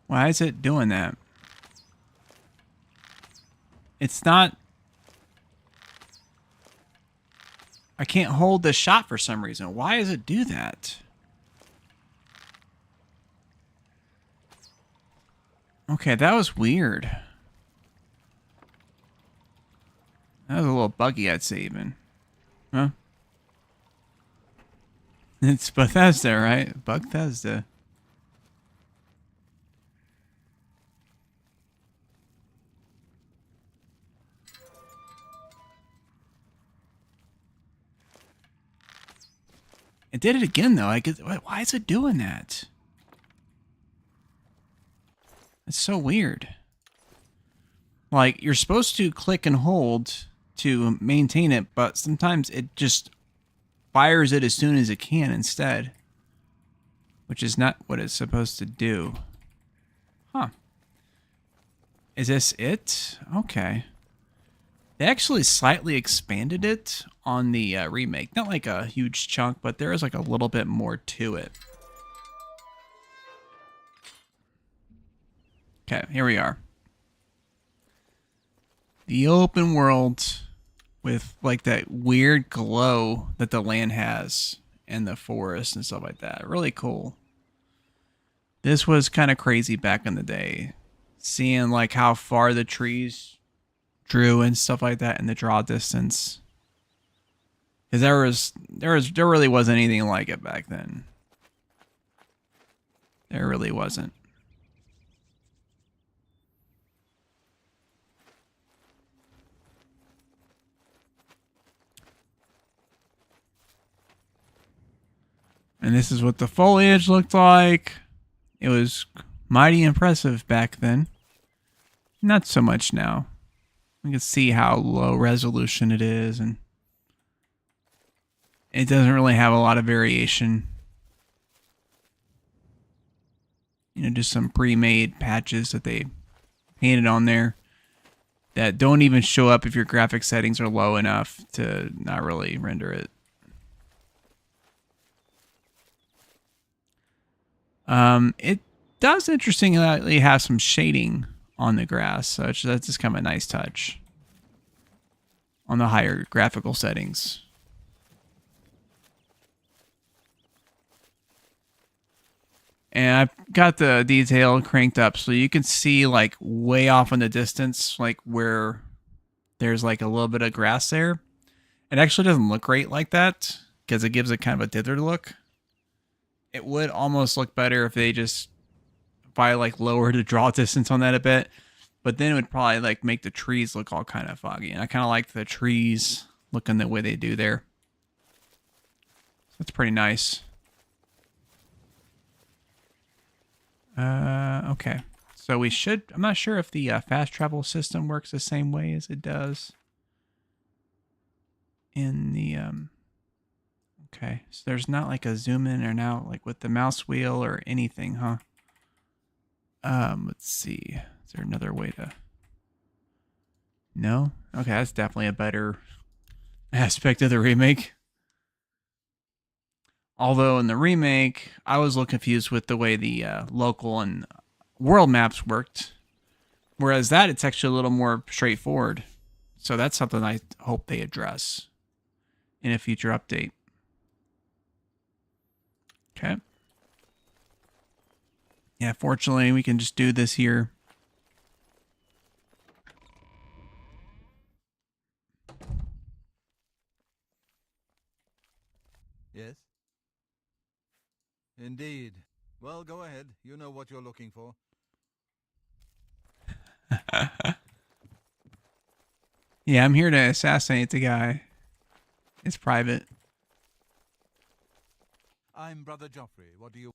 Why is it doing that? It's not... I can't hold this shot for some reason. Why does it do that? Okay, that was weird. That was a little buggy, I'd say, even. Huh? It's Bethesda, right? Bugthesda. It did it again, though. Why is it doing that? It's so weird. Like, you're supposed to click and hold to maintain it, but sometimes it just fires it as soon as it can instead. Which is not what it's supposed to do. Huh. Is this it? Okay. They actually slightly expanded it on the remake. Not like a huge chunk, but there is like a little bit more to it. Okay, here we are. The open world with like that weird glow that the land has and the forest and stuff like that. Really cool. This was kind of crazy back in the day. Seeing like how far the trees drew and stuff like that in the draw distance. Because there really wasn't anything like it back then. There really wasn't. And this is what the foliage looked like. It was mighty impressive back then. Not so much now. You can see how low resolution it is, and it doesn't really have a lot of variation. You know, just some pre-made patches that they painted on there that don't even show up if your graphic settings are low enough to not really render it. It does interestingly have some shading on the grass, so that's just kind of a nice touch on the higher graphical settings. And I've got the detail cranked up so you can see like way off in the distance, like where there's like a little bit of grass there. It actually doesn't look great like that because it gives it kind of a dithered look. It would almost look better if they just probably like lowered the draw distance on that a bit, but then it would probably like make the trees look all kind of foggy. And I kind of like the trees looking the way they do there. So that's pretty nice. Okay. So we should, I'm not sure if the fast travel system works the same way as it does in the, okay. So there's not like a zoom in or out like with the mouse wheel or anything, huh? Let's see. Is there another way to, no? Okay. That's definitely a better aspect of the remake. Although in the remake, I was a little confused with the way the local and world maps worked. Whereas that, it's actually a little more straightforward. So that's something I hope they address in a future update. Okay. Yeah, fortunately, we can just do this here. Yes? Indeed. Well, go ahead. You know what you're looking for. Yeah, I'm here to assassinate the guy. It's private. I'm Brother Joffrey. What do you...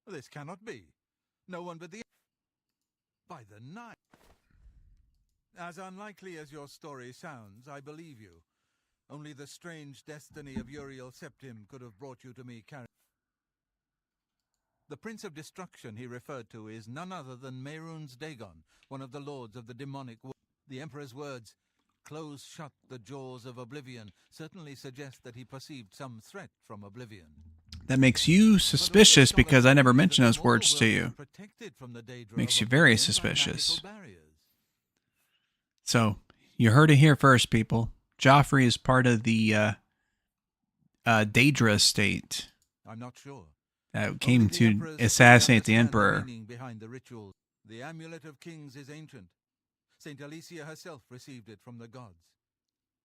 This cannot be. No one but the... By the night. As unlikely as your story sounds, I believe you. Only the strange destiny of Uriel Septim could have brought you to me carrying... The Prince of Destruction he referred to is none other than Mehrunes Dagon, one of the lords of the demonic world. The Emperor's words, "Close shut the jaws of Oblivion," certainly suggest that he perceived some threat from Oblivion. That makes you suspicious because I never mentioned those words to you. Makes you very suspicious. So, you heard it here first, people. Joffrey is part of the Daedra estate. I'm not sure. That came to assassinate the Emperor. Behind the rituals. The Amulet of Kings is ancient. Saint Alicia herself received it from the gods.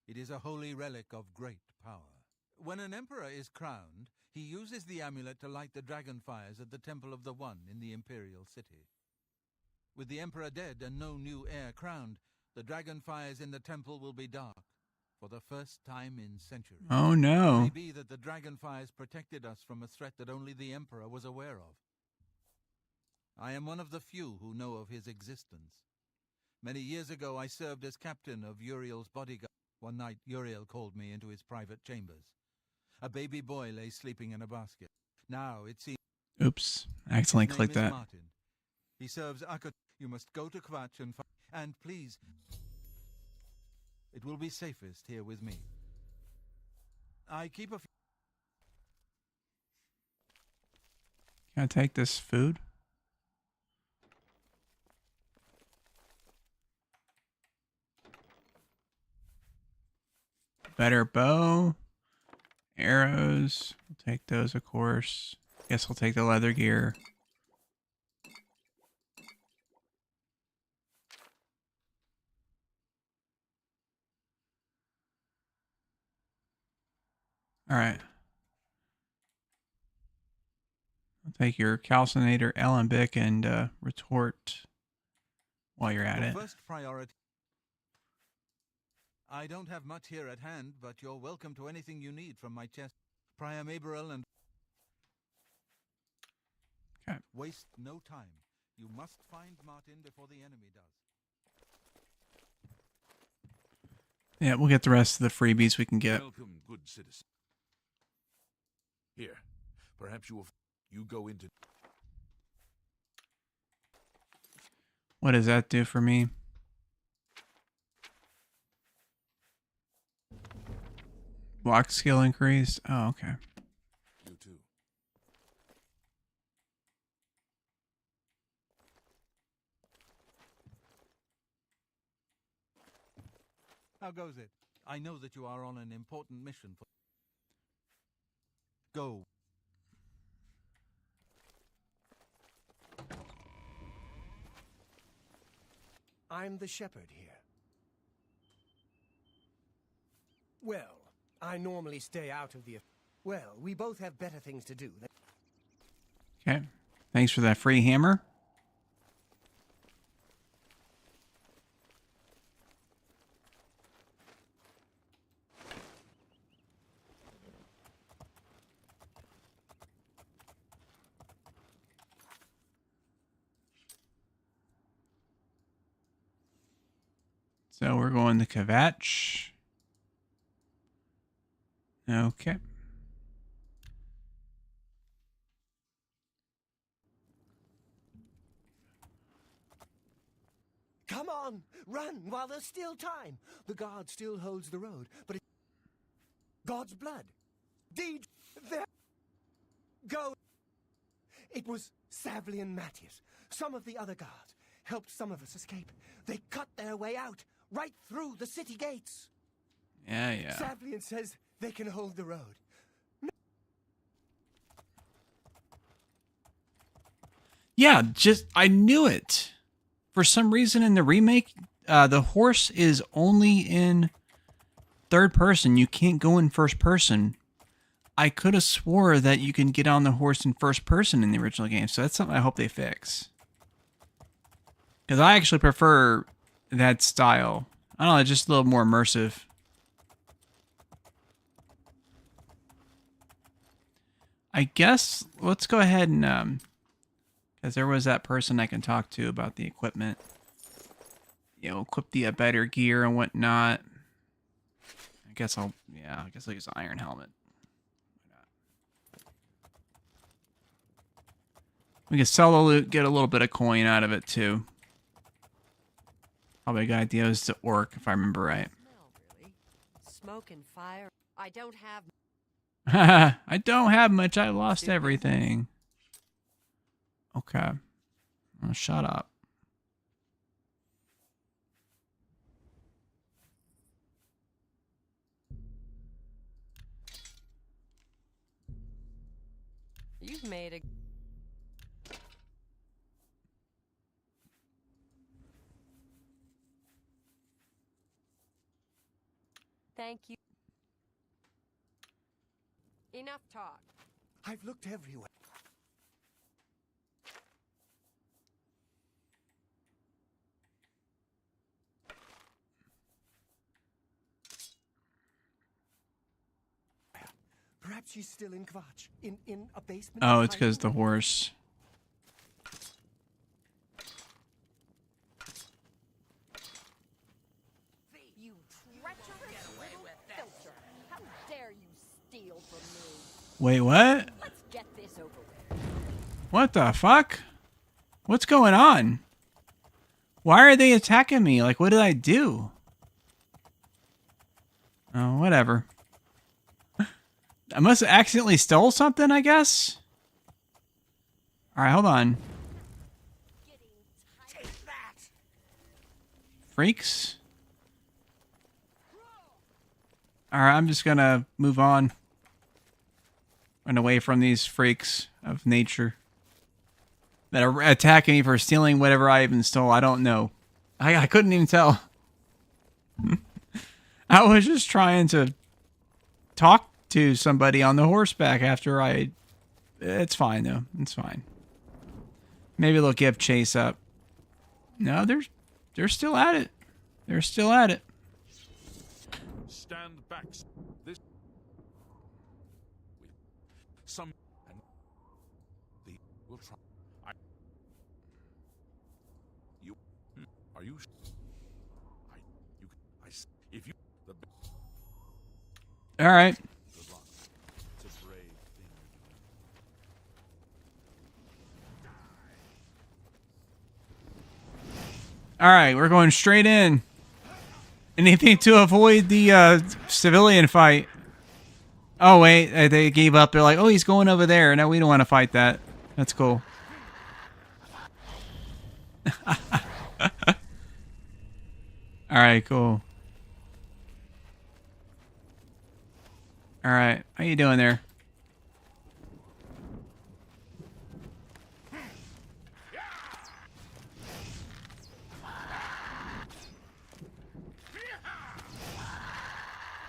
It is a holy relic of great power. When an emperor is crowned, he uses the amulet to light the dragon fires at the Temple of the One in the imperial city. With the emperor dead and no new heir crowned, the dragon fires in the temple will be dark for the first time in centuries. Oh no. It may be that the dragon fires protected us from a threat that only the emperor was aware of. I am one of the few who know of his existence. Many years ago, I served as captain of Uriel's bodyguard. One night, Uriel called me into his private chambers. A baby boy lay sleeping in a basket. Now, it seems... Oops. I accidentally his clicked name is that. Martin. He serves Akut. You must go to Kvatch and find... And please... It will be safest here with me. I keep a... Can I take this food? Better bow. Arrows. I'll take those, of course. Guess I'll take the leather gear. Alright. I'll take your calcinator, alembic, and retort while you're at Your it. first priority... I don't have much here at hand, but you're welcome to anything you need from my chest. Priam Aberil and... Okay. Waste no time. You must find Martin before the enemy does. Yeah, we'll get the rest of the freebies we can get. Welcome, good citizen. Here, perhaps you go into... What does that do for me? Block skill increased. Oh, okay. You too. How goes it? I know that you are on an important mission for... Go. I'm the shepherd here. Well, I normally stay out of the... Well, we both have better things to do. Okay. Thanks for that free hammer. So we're going to Kvatch. Okay. Come on, run while there's still time. The guard still holds the road, but it's God's blood. Deed there. Go. It was Savli and Matthias. Some of the other guards helped some of us escape. They cut their way out, right through the city gates. Yeah. Savlian says they can hold the road. Yeah, I knew it. For some reason in the remake, the horse is only in third person. You can't go in first person. I could have swore that you can get on the horse in first person in the original game, so that's something I hope they fix. Because I actually prefer that style. I don't know, just a little more immersive. I guess let's go ahead and because there was that person I can talk to about the equipment. You know, equip the better gear and whatnot. I guess I'll use the iron helmet. We can sell the loot, get a little bit of coin out of it too. Probably a good idea is to orc, if I remember right. Really? Smoke and fire. I don't have... I don't have much. I lost everything. Okay. Oh, shut up. You've made a... Thank you. Enough talk. I've looked everywhere. Perhaps she's still in Kvatch, in a basement. Oh, it's because the horse. You treacherous little filcher! How dare you steal from me? Wait, what? Let's get this over with. What the fuck? What's going on? Why are they attacking me? Like, what did I do? Oh, whatever. I must have accidentally stole something, I guess? Alright, hold on. Freaks? Alright, I'm just gonna move on. Run away from these freaks of nature that are attacking me for stealing whatever I even stole. I don't know. I couldn't even tell. I was just trying to talk to somebody on the horseback after I... It's fine, though. It's fine. Maybe they'll give chase up. No, they're still at it. They're still at it. Stand back. This... some and the will try. I you are you I you I s- if you the All right. good luck. It's a brave thing you're doing. All right, we're going straight in. Anything to avoid the civilian fight. Oh, wait, they gave up. They're like, oh, he's going over there. No, we don't want to fight that. That's cool. All right, cool. All right, how you doing there?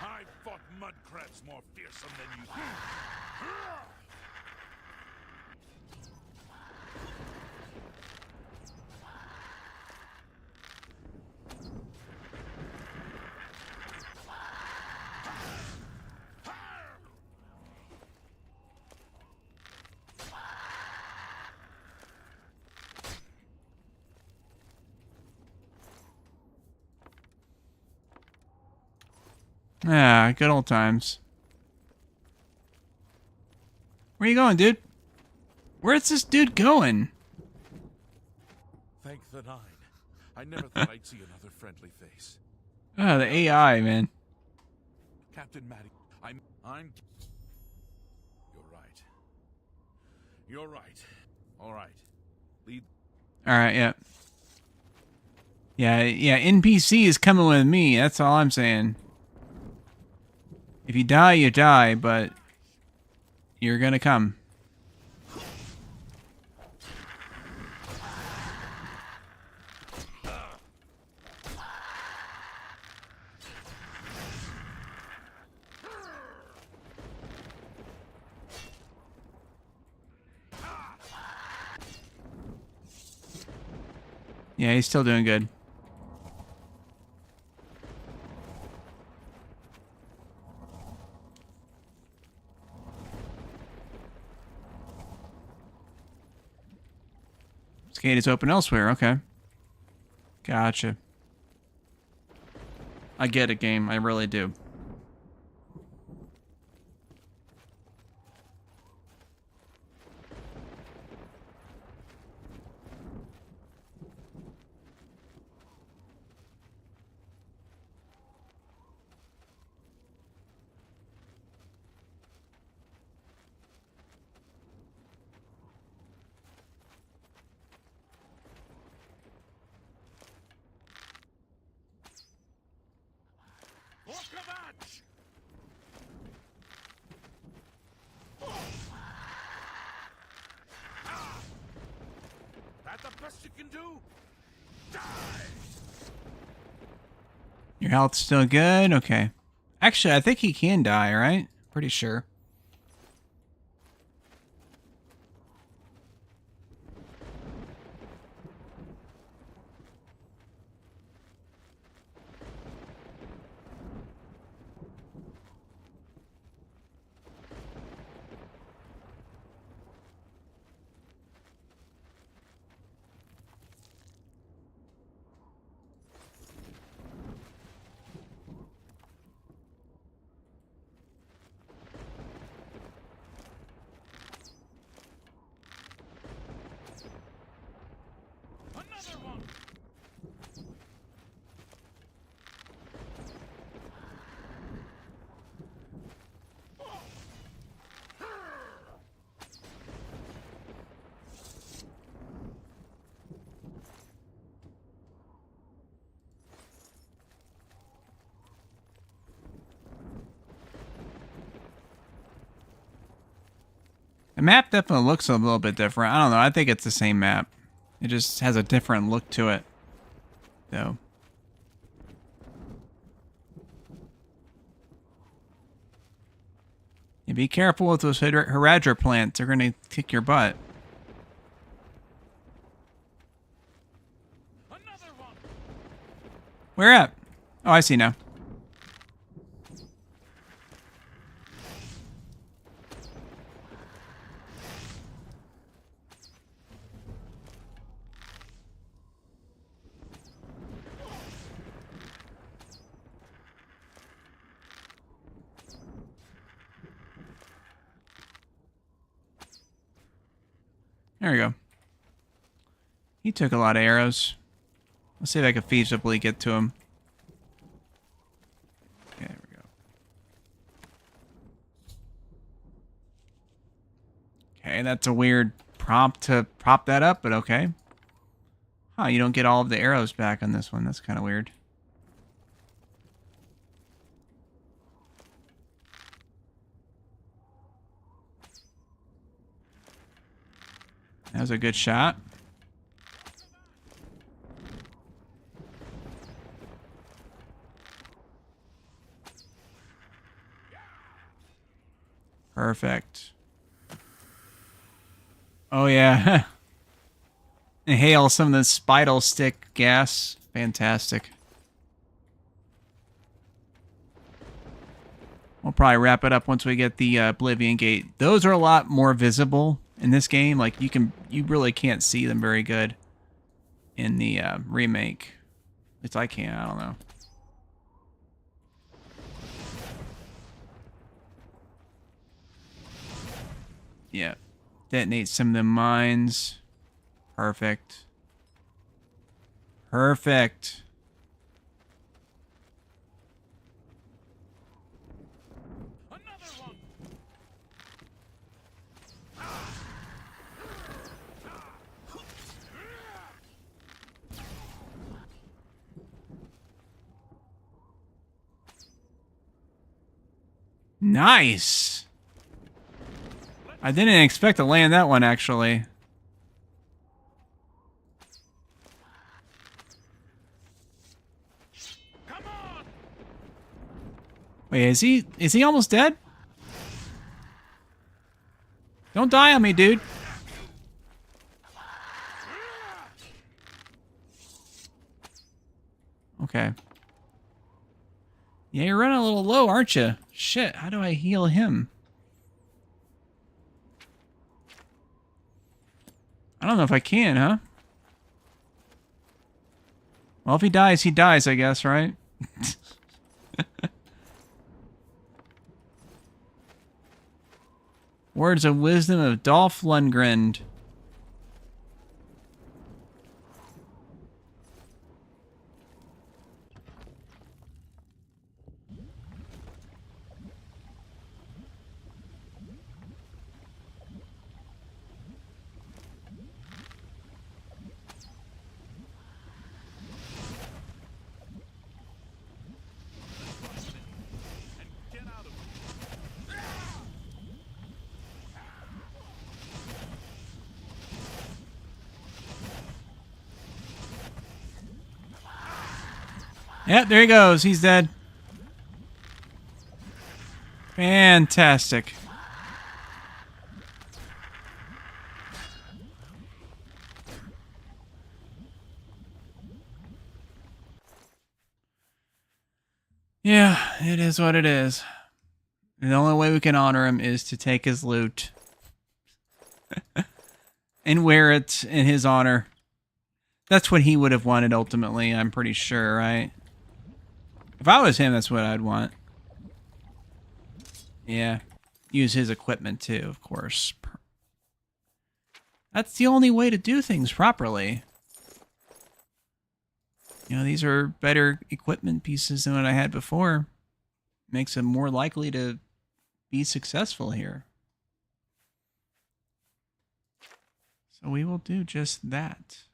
I fought mud crabs more fearsome than you think. Ah, good old times. Where you going, dude? Where's this dude going? Thank the nine. I never thought I'd see another friendly face. Oh, the AI, man. Captain Matty, I'm You're right. You're right. All right. Lead. All right, yeah. Yeah, NPC is coming with me. That's all I'm saying. If you die, you die, but you're gonna come. Yeah, he's still doing good. This gate is open elsewhere. Okay. Gotcha. I get it, game. I really do. Orkavatch! That the best you can do? Die! Your health's still good? Okay. Actually, I think he can die, right? Pretty sure. Another one! The map definitely looks a little bit different. I don't know. I think it's the same map. It just has a different look to it, though. Yeah, be careful with those Haradra plants. They're going to kick your butt. Another one! Where at? Oh, I see now. There we go. He took a lot of arrows. Let's see if I can feasibly get to him. Okay, there we go. Okay, that's a weird prompt to prop that up, but okay. Huh, you don't get all of the arrows back on this one. That's kind of weird. That was a good shot. Perfect. Oh, yeah. Inhale some of the spidal stick gas. Fantastic. We'll probably wrap it up once we get the Oblivion Gate. Those are a lot more visible in this game. Like, you really can't see them very good in the remake. At least I can't. I don't know. Yeah. Detonate some of the mines. Perfect. Perfect. Nice. I didn't expect to land that one, actually. Wait, is he almost dead? Don't die on me, dude. Okay. Yeah, you're running a little low, aren't you? Shit, how do I heal him? I don't know if I can, huh? Well, if he dies, I guess, right? Words of wisdom of Dolph Lundgren. Yep, there he goes. He's dead. Fantastic. Yeah, it is what it is. The only way we can honor him is to take his loot and wear it in his honor. That's what he would have wanted ultimately, I'm pretty sure, right? If I was him, that's what I'd want. Yeah. Use his equipment too, of course. That's the only way to do things properly. You know, these are better equipment pieces than what I had before. Makes him more likely to be successful here. So we will do just that.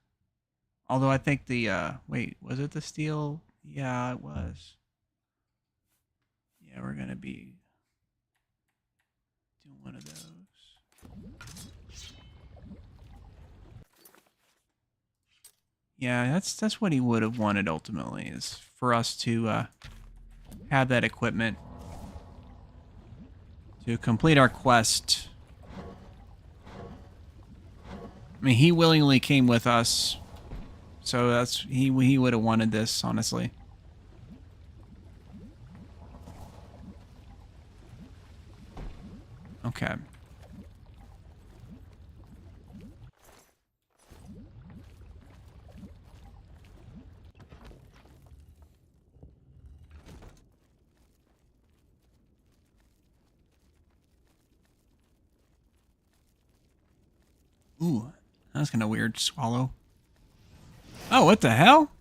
Although I think the, wait, was it the steel? Yeah, it was. Yeah, we're going to be doing one of those. Yeah, that's what he would have wanted ultimately, is for us to have that equipment to complete our quest. I mean, he willingly came with us, so that's he would have wanted this, honestly. Okay. Ooh, That's kind of weird. Swallow. Oh, what the hell?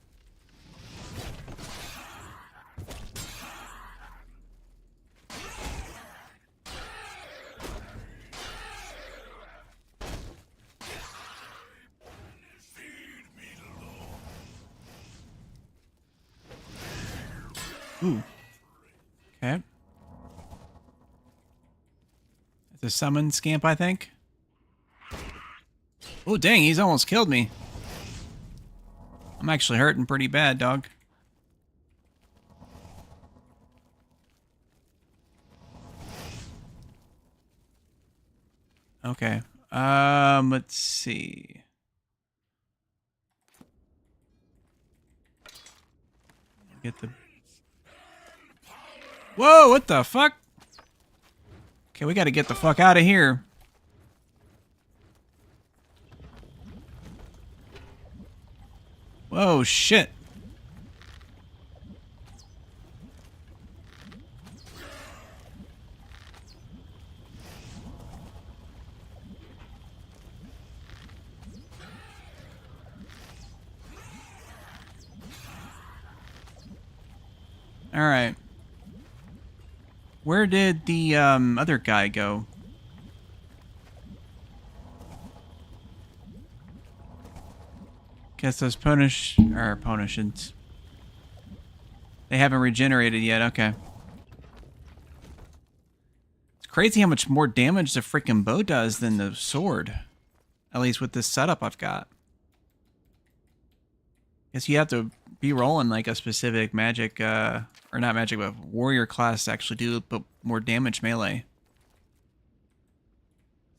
Ooh. Okay. It's a summon scamp, I think. Oh, dang, he's almost killed me. I'm actually hurting pretty bad, dog. Okay. Let's see. Get the... Whoa, what the fuck? Okay, we gotta get the fuck out of here. Whoa, shit. Alright. Where did the other guy go? Guess those Ponishins. They haven't regenerated yet, okay. It's crazy how much more damage the freaking bow does than the sword. At least with this setup I've got. Guess you have to be rolling like a specific magic, or not magic, but warrior class to actually do more damage melee.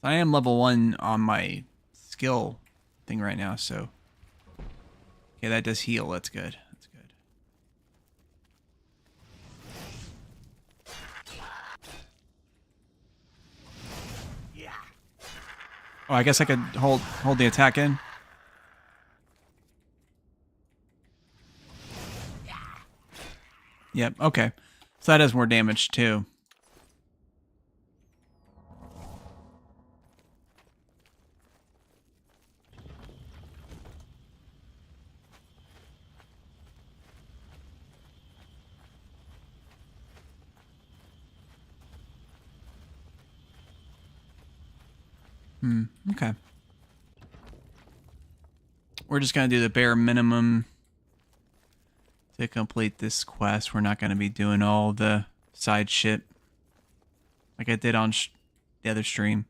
I am level 1 on my skill thing right now, so... Okay, that does heal. That's good. That's good. Oh, I guess I could hold the attack in. Yep, okay. So that does more damage too. Okay. We're just going to do the bare minimum to complete this quest. We're not going to be doing all the side shit like I did on the other stream.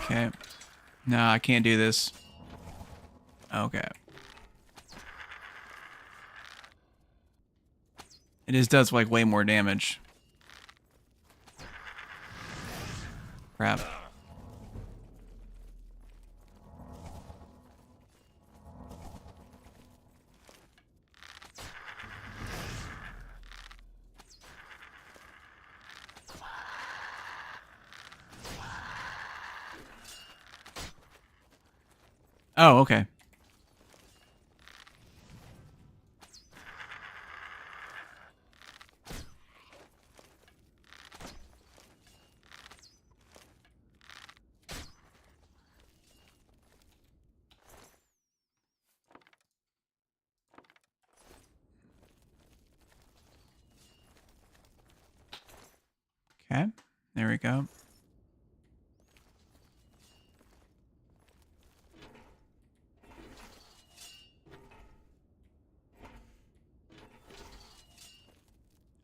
Okay. No, I can't do this. Okay. It just does like way more damage. Crap. Oh, okay. Okay, there we go.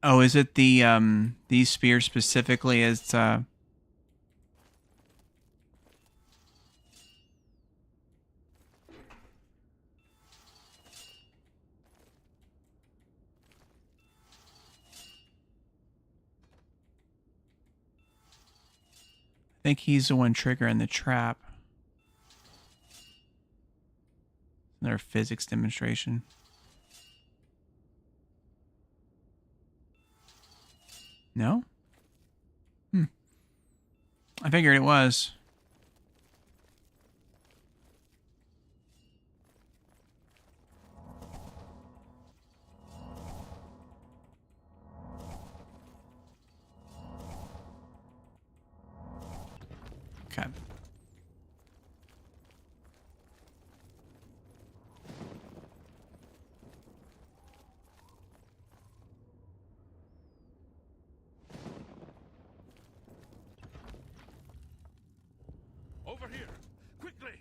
Oh, is it the these spears specifically as I think he's the one triggering the trap. Another physics demonstration. No? I figured it was. Okay. Over here! Quickly!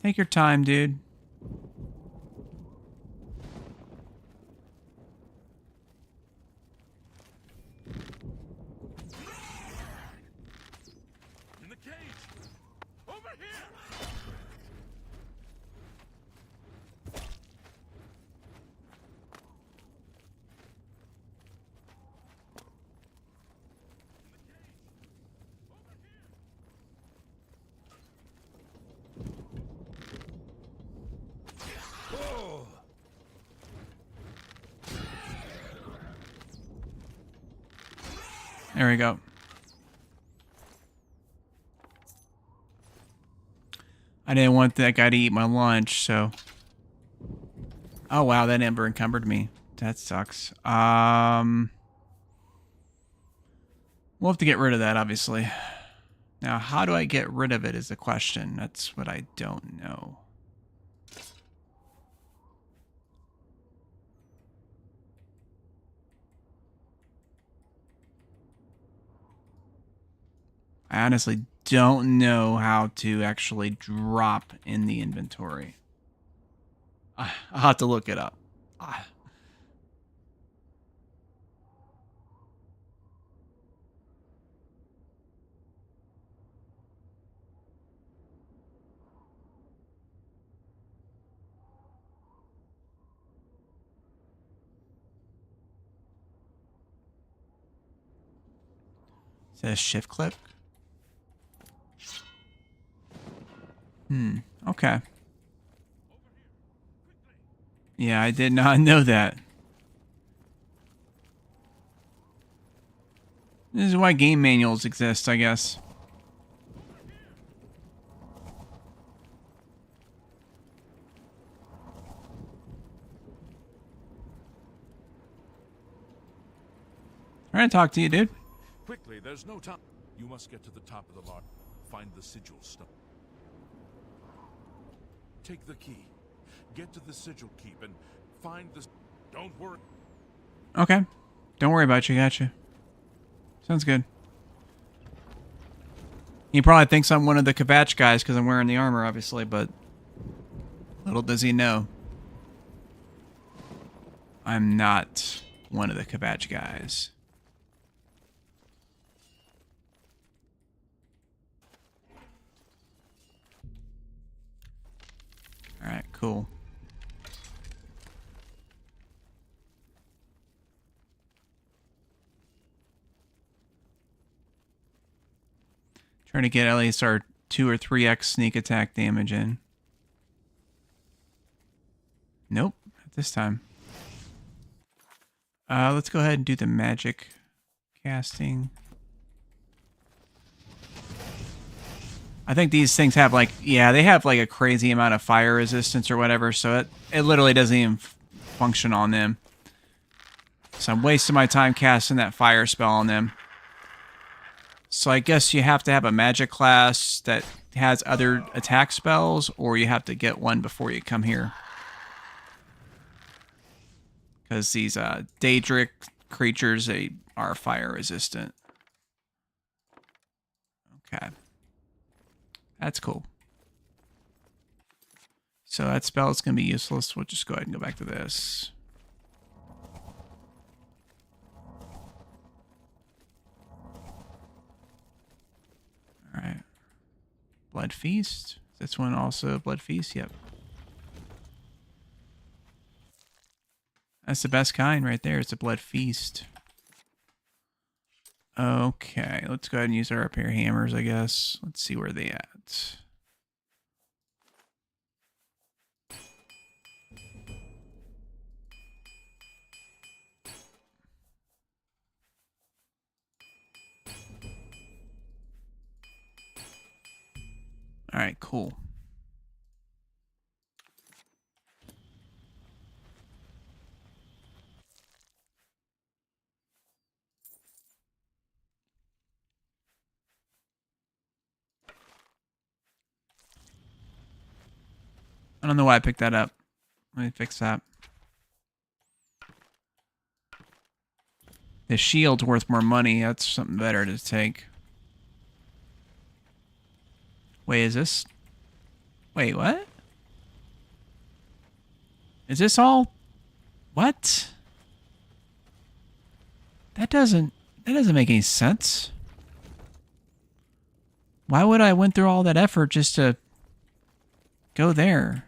Take your time, dude. In the cage! Over here! There we go. I didn't want that guy to eat my lunch, so... Oh, wow, that ember encumbered me. That sucks. We'll have to get rid of that, obviously. Now, how do I get rid of it is the question. That's what I don't know. I honestly don't know how to actually drop in the inventory. I'll have to look it up. Is that a shift click? Okay. Yeah, I did not know that. This is why game manuals exist, I guess. Trying to talk to you, dude. Quickly, there's no time. You must get to the top of the log. Find the sigil stone. Take the key. Get to the sigil keep and find the... Don't worry. Okay. Don't worry about you. Gotcha. Sounds good. He probably thinks I'm one of the Kvatch guys because I'm wearing the armor, obviously, but little does he know. I'm not one of the Kvatch guys. Alright, cool. Trying to get at least our 2 or 3x sneak attack damage in. Nope, not this time. Let's go ahead and do the magic casting. I think these things have like, yeah, they have like a crazy amount of fire resistance or whatever, so it literally doesn't even function on them. So I'm wasting my time casting that fire spell on them. So I guess you have to have a magic class that has other attack spells, or you have to get one before you come here. Because these Daedric creatures, they are fire resistant. Okay. That's cool. So that spell is going to be useless. We'll just go ahead and go back to this. Alright. Blood Feast. This one also Blood Feast? Yep. That's the best kind right there. It's a Blood Feast. Okay, let's go ahead and use our repair hammers, I guess. Let's see where they at. Alright, cool. I don't know why I picked that up. Let me fix that. The shield's worth more money. That's something better to take. Wait, is this... Wait, what? Is this all... What? That doesn't make any sense. Why would I went through all that effort just to go there?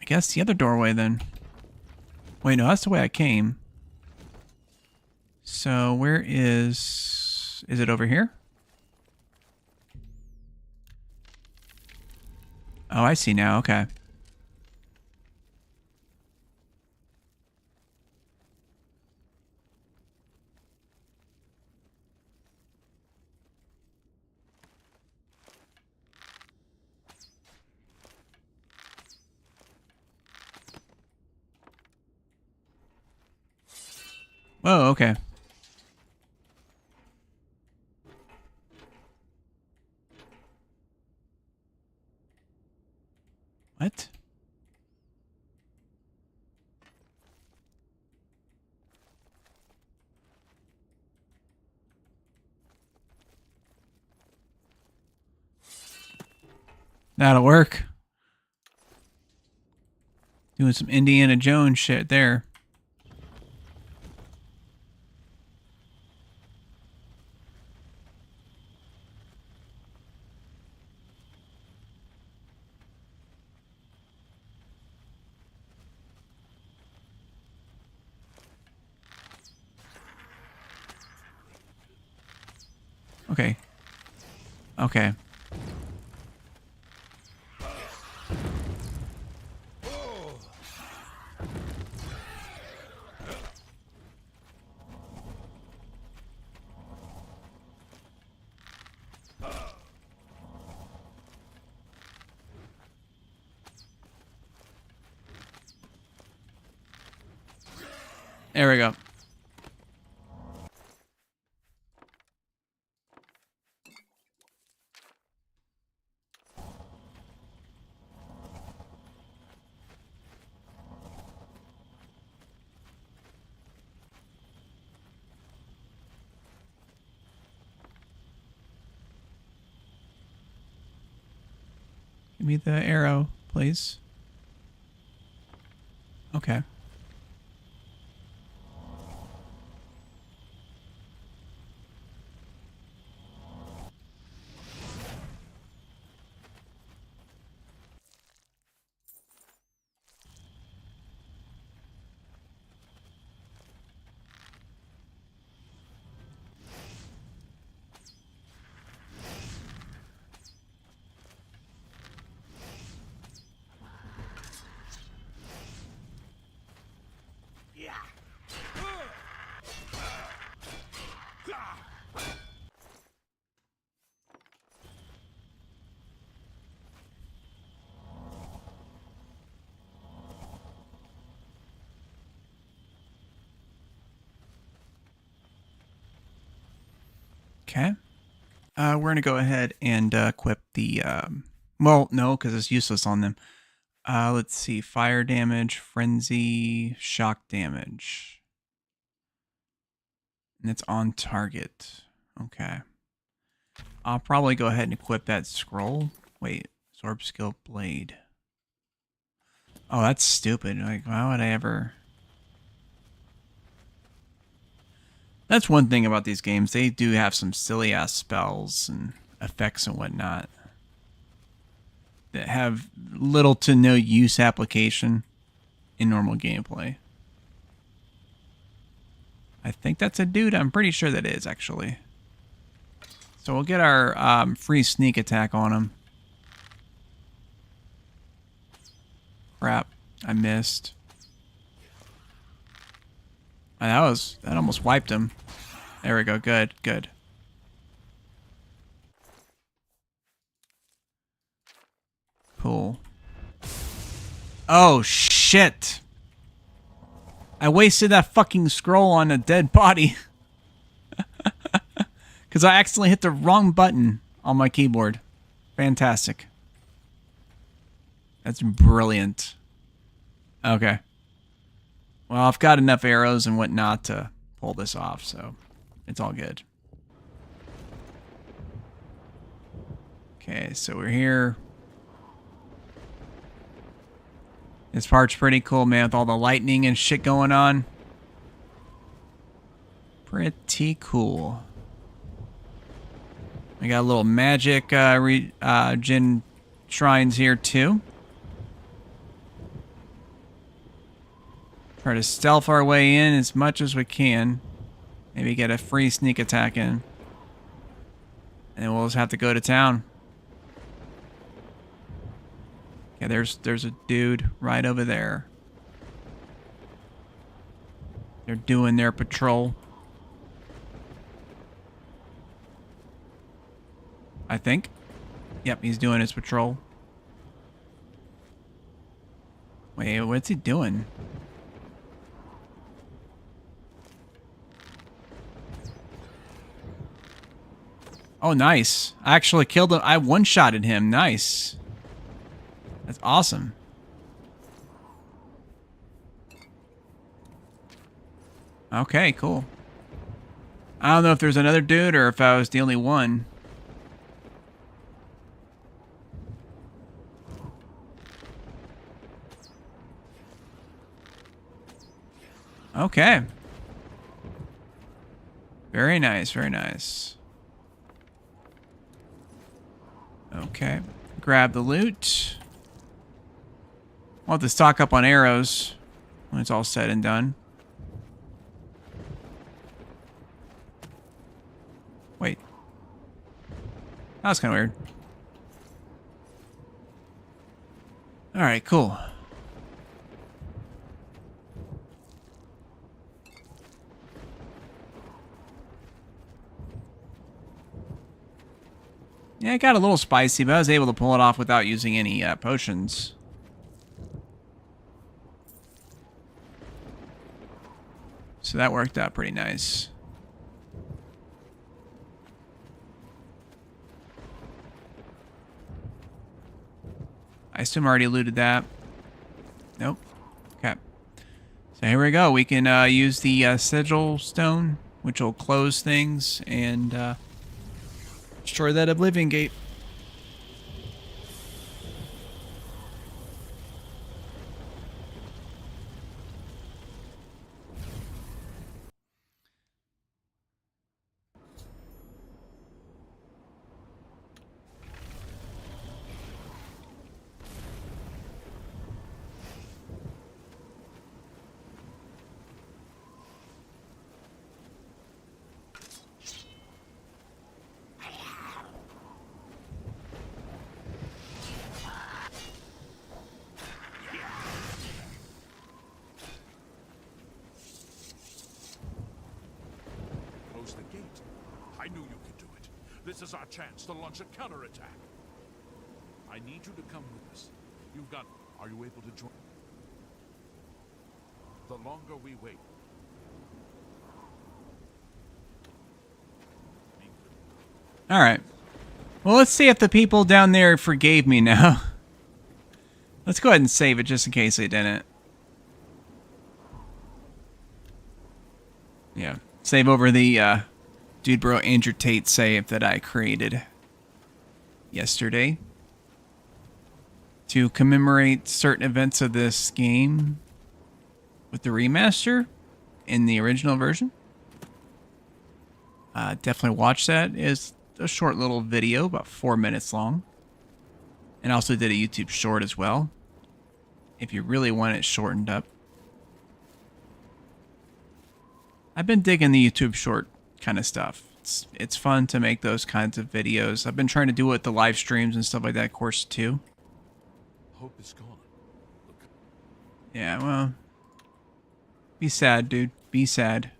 I guess the other doorway then. Wait, no, that's the way I came. So where is it over here? Oh, I see now. Okay. Oh, okay. What? That'll work. Doing some Indiana Jones shit there. Okay. Okay. There we go. Give me the arrow, please. Okay. Okay. We're going to go ahead and equip the... well, no, because it's useless on them. Let's see. Fire damage, frenzy, shock damage. And it's on target. Okay. I'll probably go ahead and equip that scroll. Wait. Absorb skill blade. Oh, that's stupid. Like, why would I ever... That's one thing about these games. They do have some silly-ass spells and effects and whatnot that have little to no use application in normal gameplay. I think that's a dude. I'm pretty sure that is, actually. So we'll get our free sneak attack on him. Crap. I missed. That almost wiped him. There we go. Good, good. Cool. Oh, shit. I wasted that fucking scroll on a dead body. Because I accidentally hit the wrong button on my keyboard. Fantastic. That's brilliant. Okay. Well, I've got enough arrows and whatnot to pull this off, so it's all good. Okay, so we're here. This part's pretty cool, man, with all the lightning and shit going on. Pretty cool. We got a little magic gen shrines here, too. Try to stealth our way in as much as we can. Maybe get a free sneak attack in. And then we'll just have to go to town. Yeah, there's a dude right over there. They're doing their patrol. I think. Yep, he's doing his patrol. Wait, what's he doing? Oh, nice. I actually killed him. I one-shotted him. Nice. That's awesome. Okay, cool. I don't know if there's another dude or if I was the only one. Okay. Very nice, very nice. Okay. Grab the loot. I'll have to stock up on arrows when it's all said and done. Wait. That was kind of weird. Alright, cool. Yeah, it got a little spicy, but I was able to pull it off without using any potions. So that worked out pretty nice. I assume I already looted that. Nope. Okay. So here we go. We can use the sigil stone, which will close things and destroy that Oblivion gate. Close the gate. I knew you could do it. This is our chance to launch a counterattack. I need you to come with us. You've got... Are you able to join? The longer we wait... Alright. Well, let's see if the people down there forgave me now. Let's go ahead and save it just in case they didn't. Yeah. Save over the Dude Bro Andrew Tate save that I created yesterday to commemorate certain events of this game with the remaster in the original version. Definitely watch that. It's a short little video, about 4 minutes long. And I also did a YouTube short as well, if you really want it shortened up. I've been digging the YouTube short kind of stuff. It's fun to make those kinds of videos. I've been trying to do it with the live streams and stuff like that, of course, too. Hope is gone. Yeah, well... Be sad, dude. Be Be sad.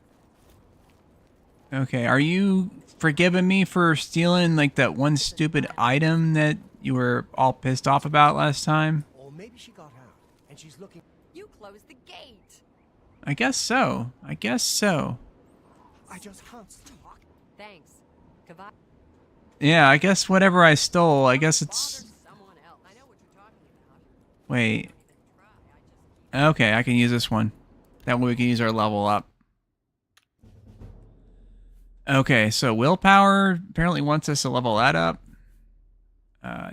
Okay, are you forgiving me for stealing like that one stupid item that you were all pissed off about last time? Or maybe she got out and she's looking. You closed the gate. I guess so. I guess so. I just can't talk. Thanks. Goodbye. Yeah, I guess whatever I stole, I guess it's... Someone else. I know what you're talking about. Wait. Try. I Okay, I can use this one. That way we can use our level up. Okay, so willpower apparently wants us to level that up.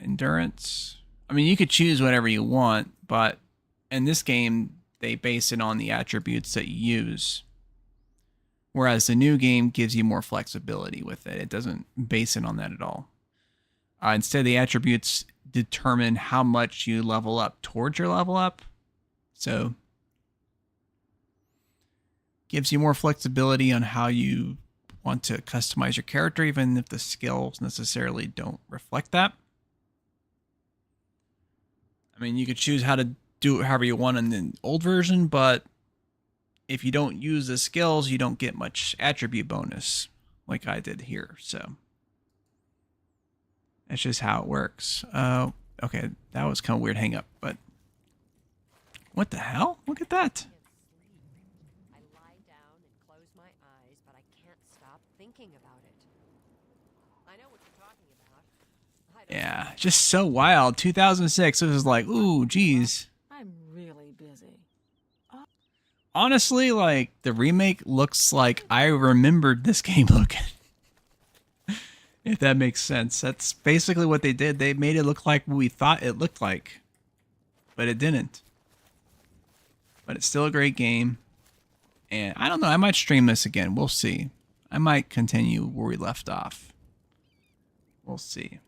Endurance. I mean, you could choose whatever you want, but in this game, they base it on the attributes that you use. Whereas the new game gives you more flexibility with it. It doesn't base it on that at all. Instead, the attributes determine how much you level up towards your level up. So, gives you more flexibility on how you want to customize your character, even if the skills necessarily don't reflect that. I mean, you could choose how to do it however you want in the old version, but if you don't use the skills, you don't get much attribute bonus like I did here. So that's just how it works. Okay, that was kind of weird hang up, but what the hell? Look at that. I lie down and close my eyes, but I can't stop thinking about it. I know what you're talking about. I don't Yeah, just so wild. 2006, it was like, ooh, geez. I'm really busy. Honestly, like, the remake looks like I remembered this game looking. If that makes sense. That's basically what they did. They made it look like what we thought it looked like. But it didn't. But it's still a great game. And I don't know, I might stream this again. We'll see. I might continue where we left off. We'll see.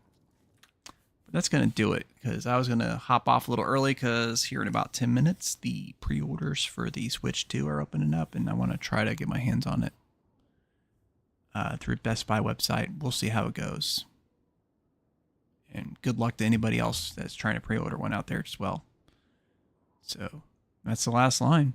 But that's going to do it, because I was going to hop off a little early, because here in about 10 minutes, the pre-orders for the Switch 2 are opening up, and I want to try to get my hands on it through Best Buy website. We'll see how it goes. And good luck to anybody else that's trying to pre-order one out there as well. So, that's the last line.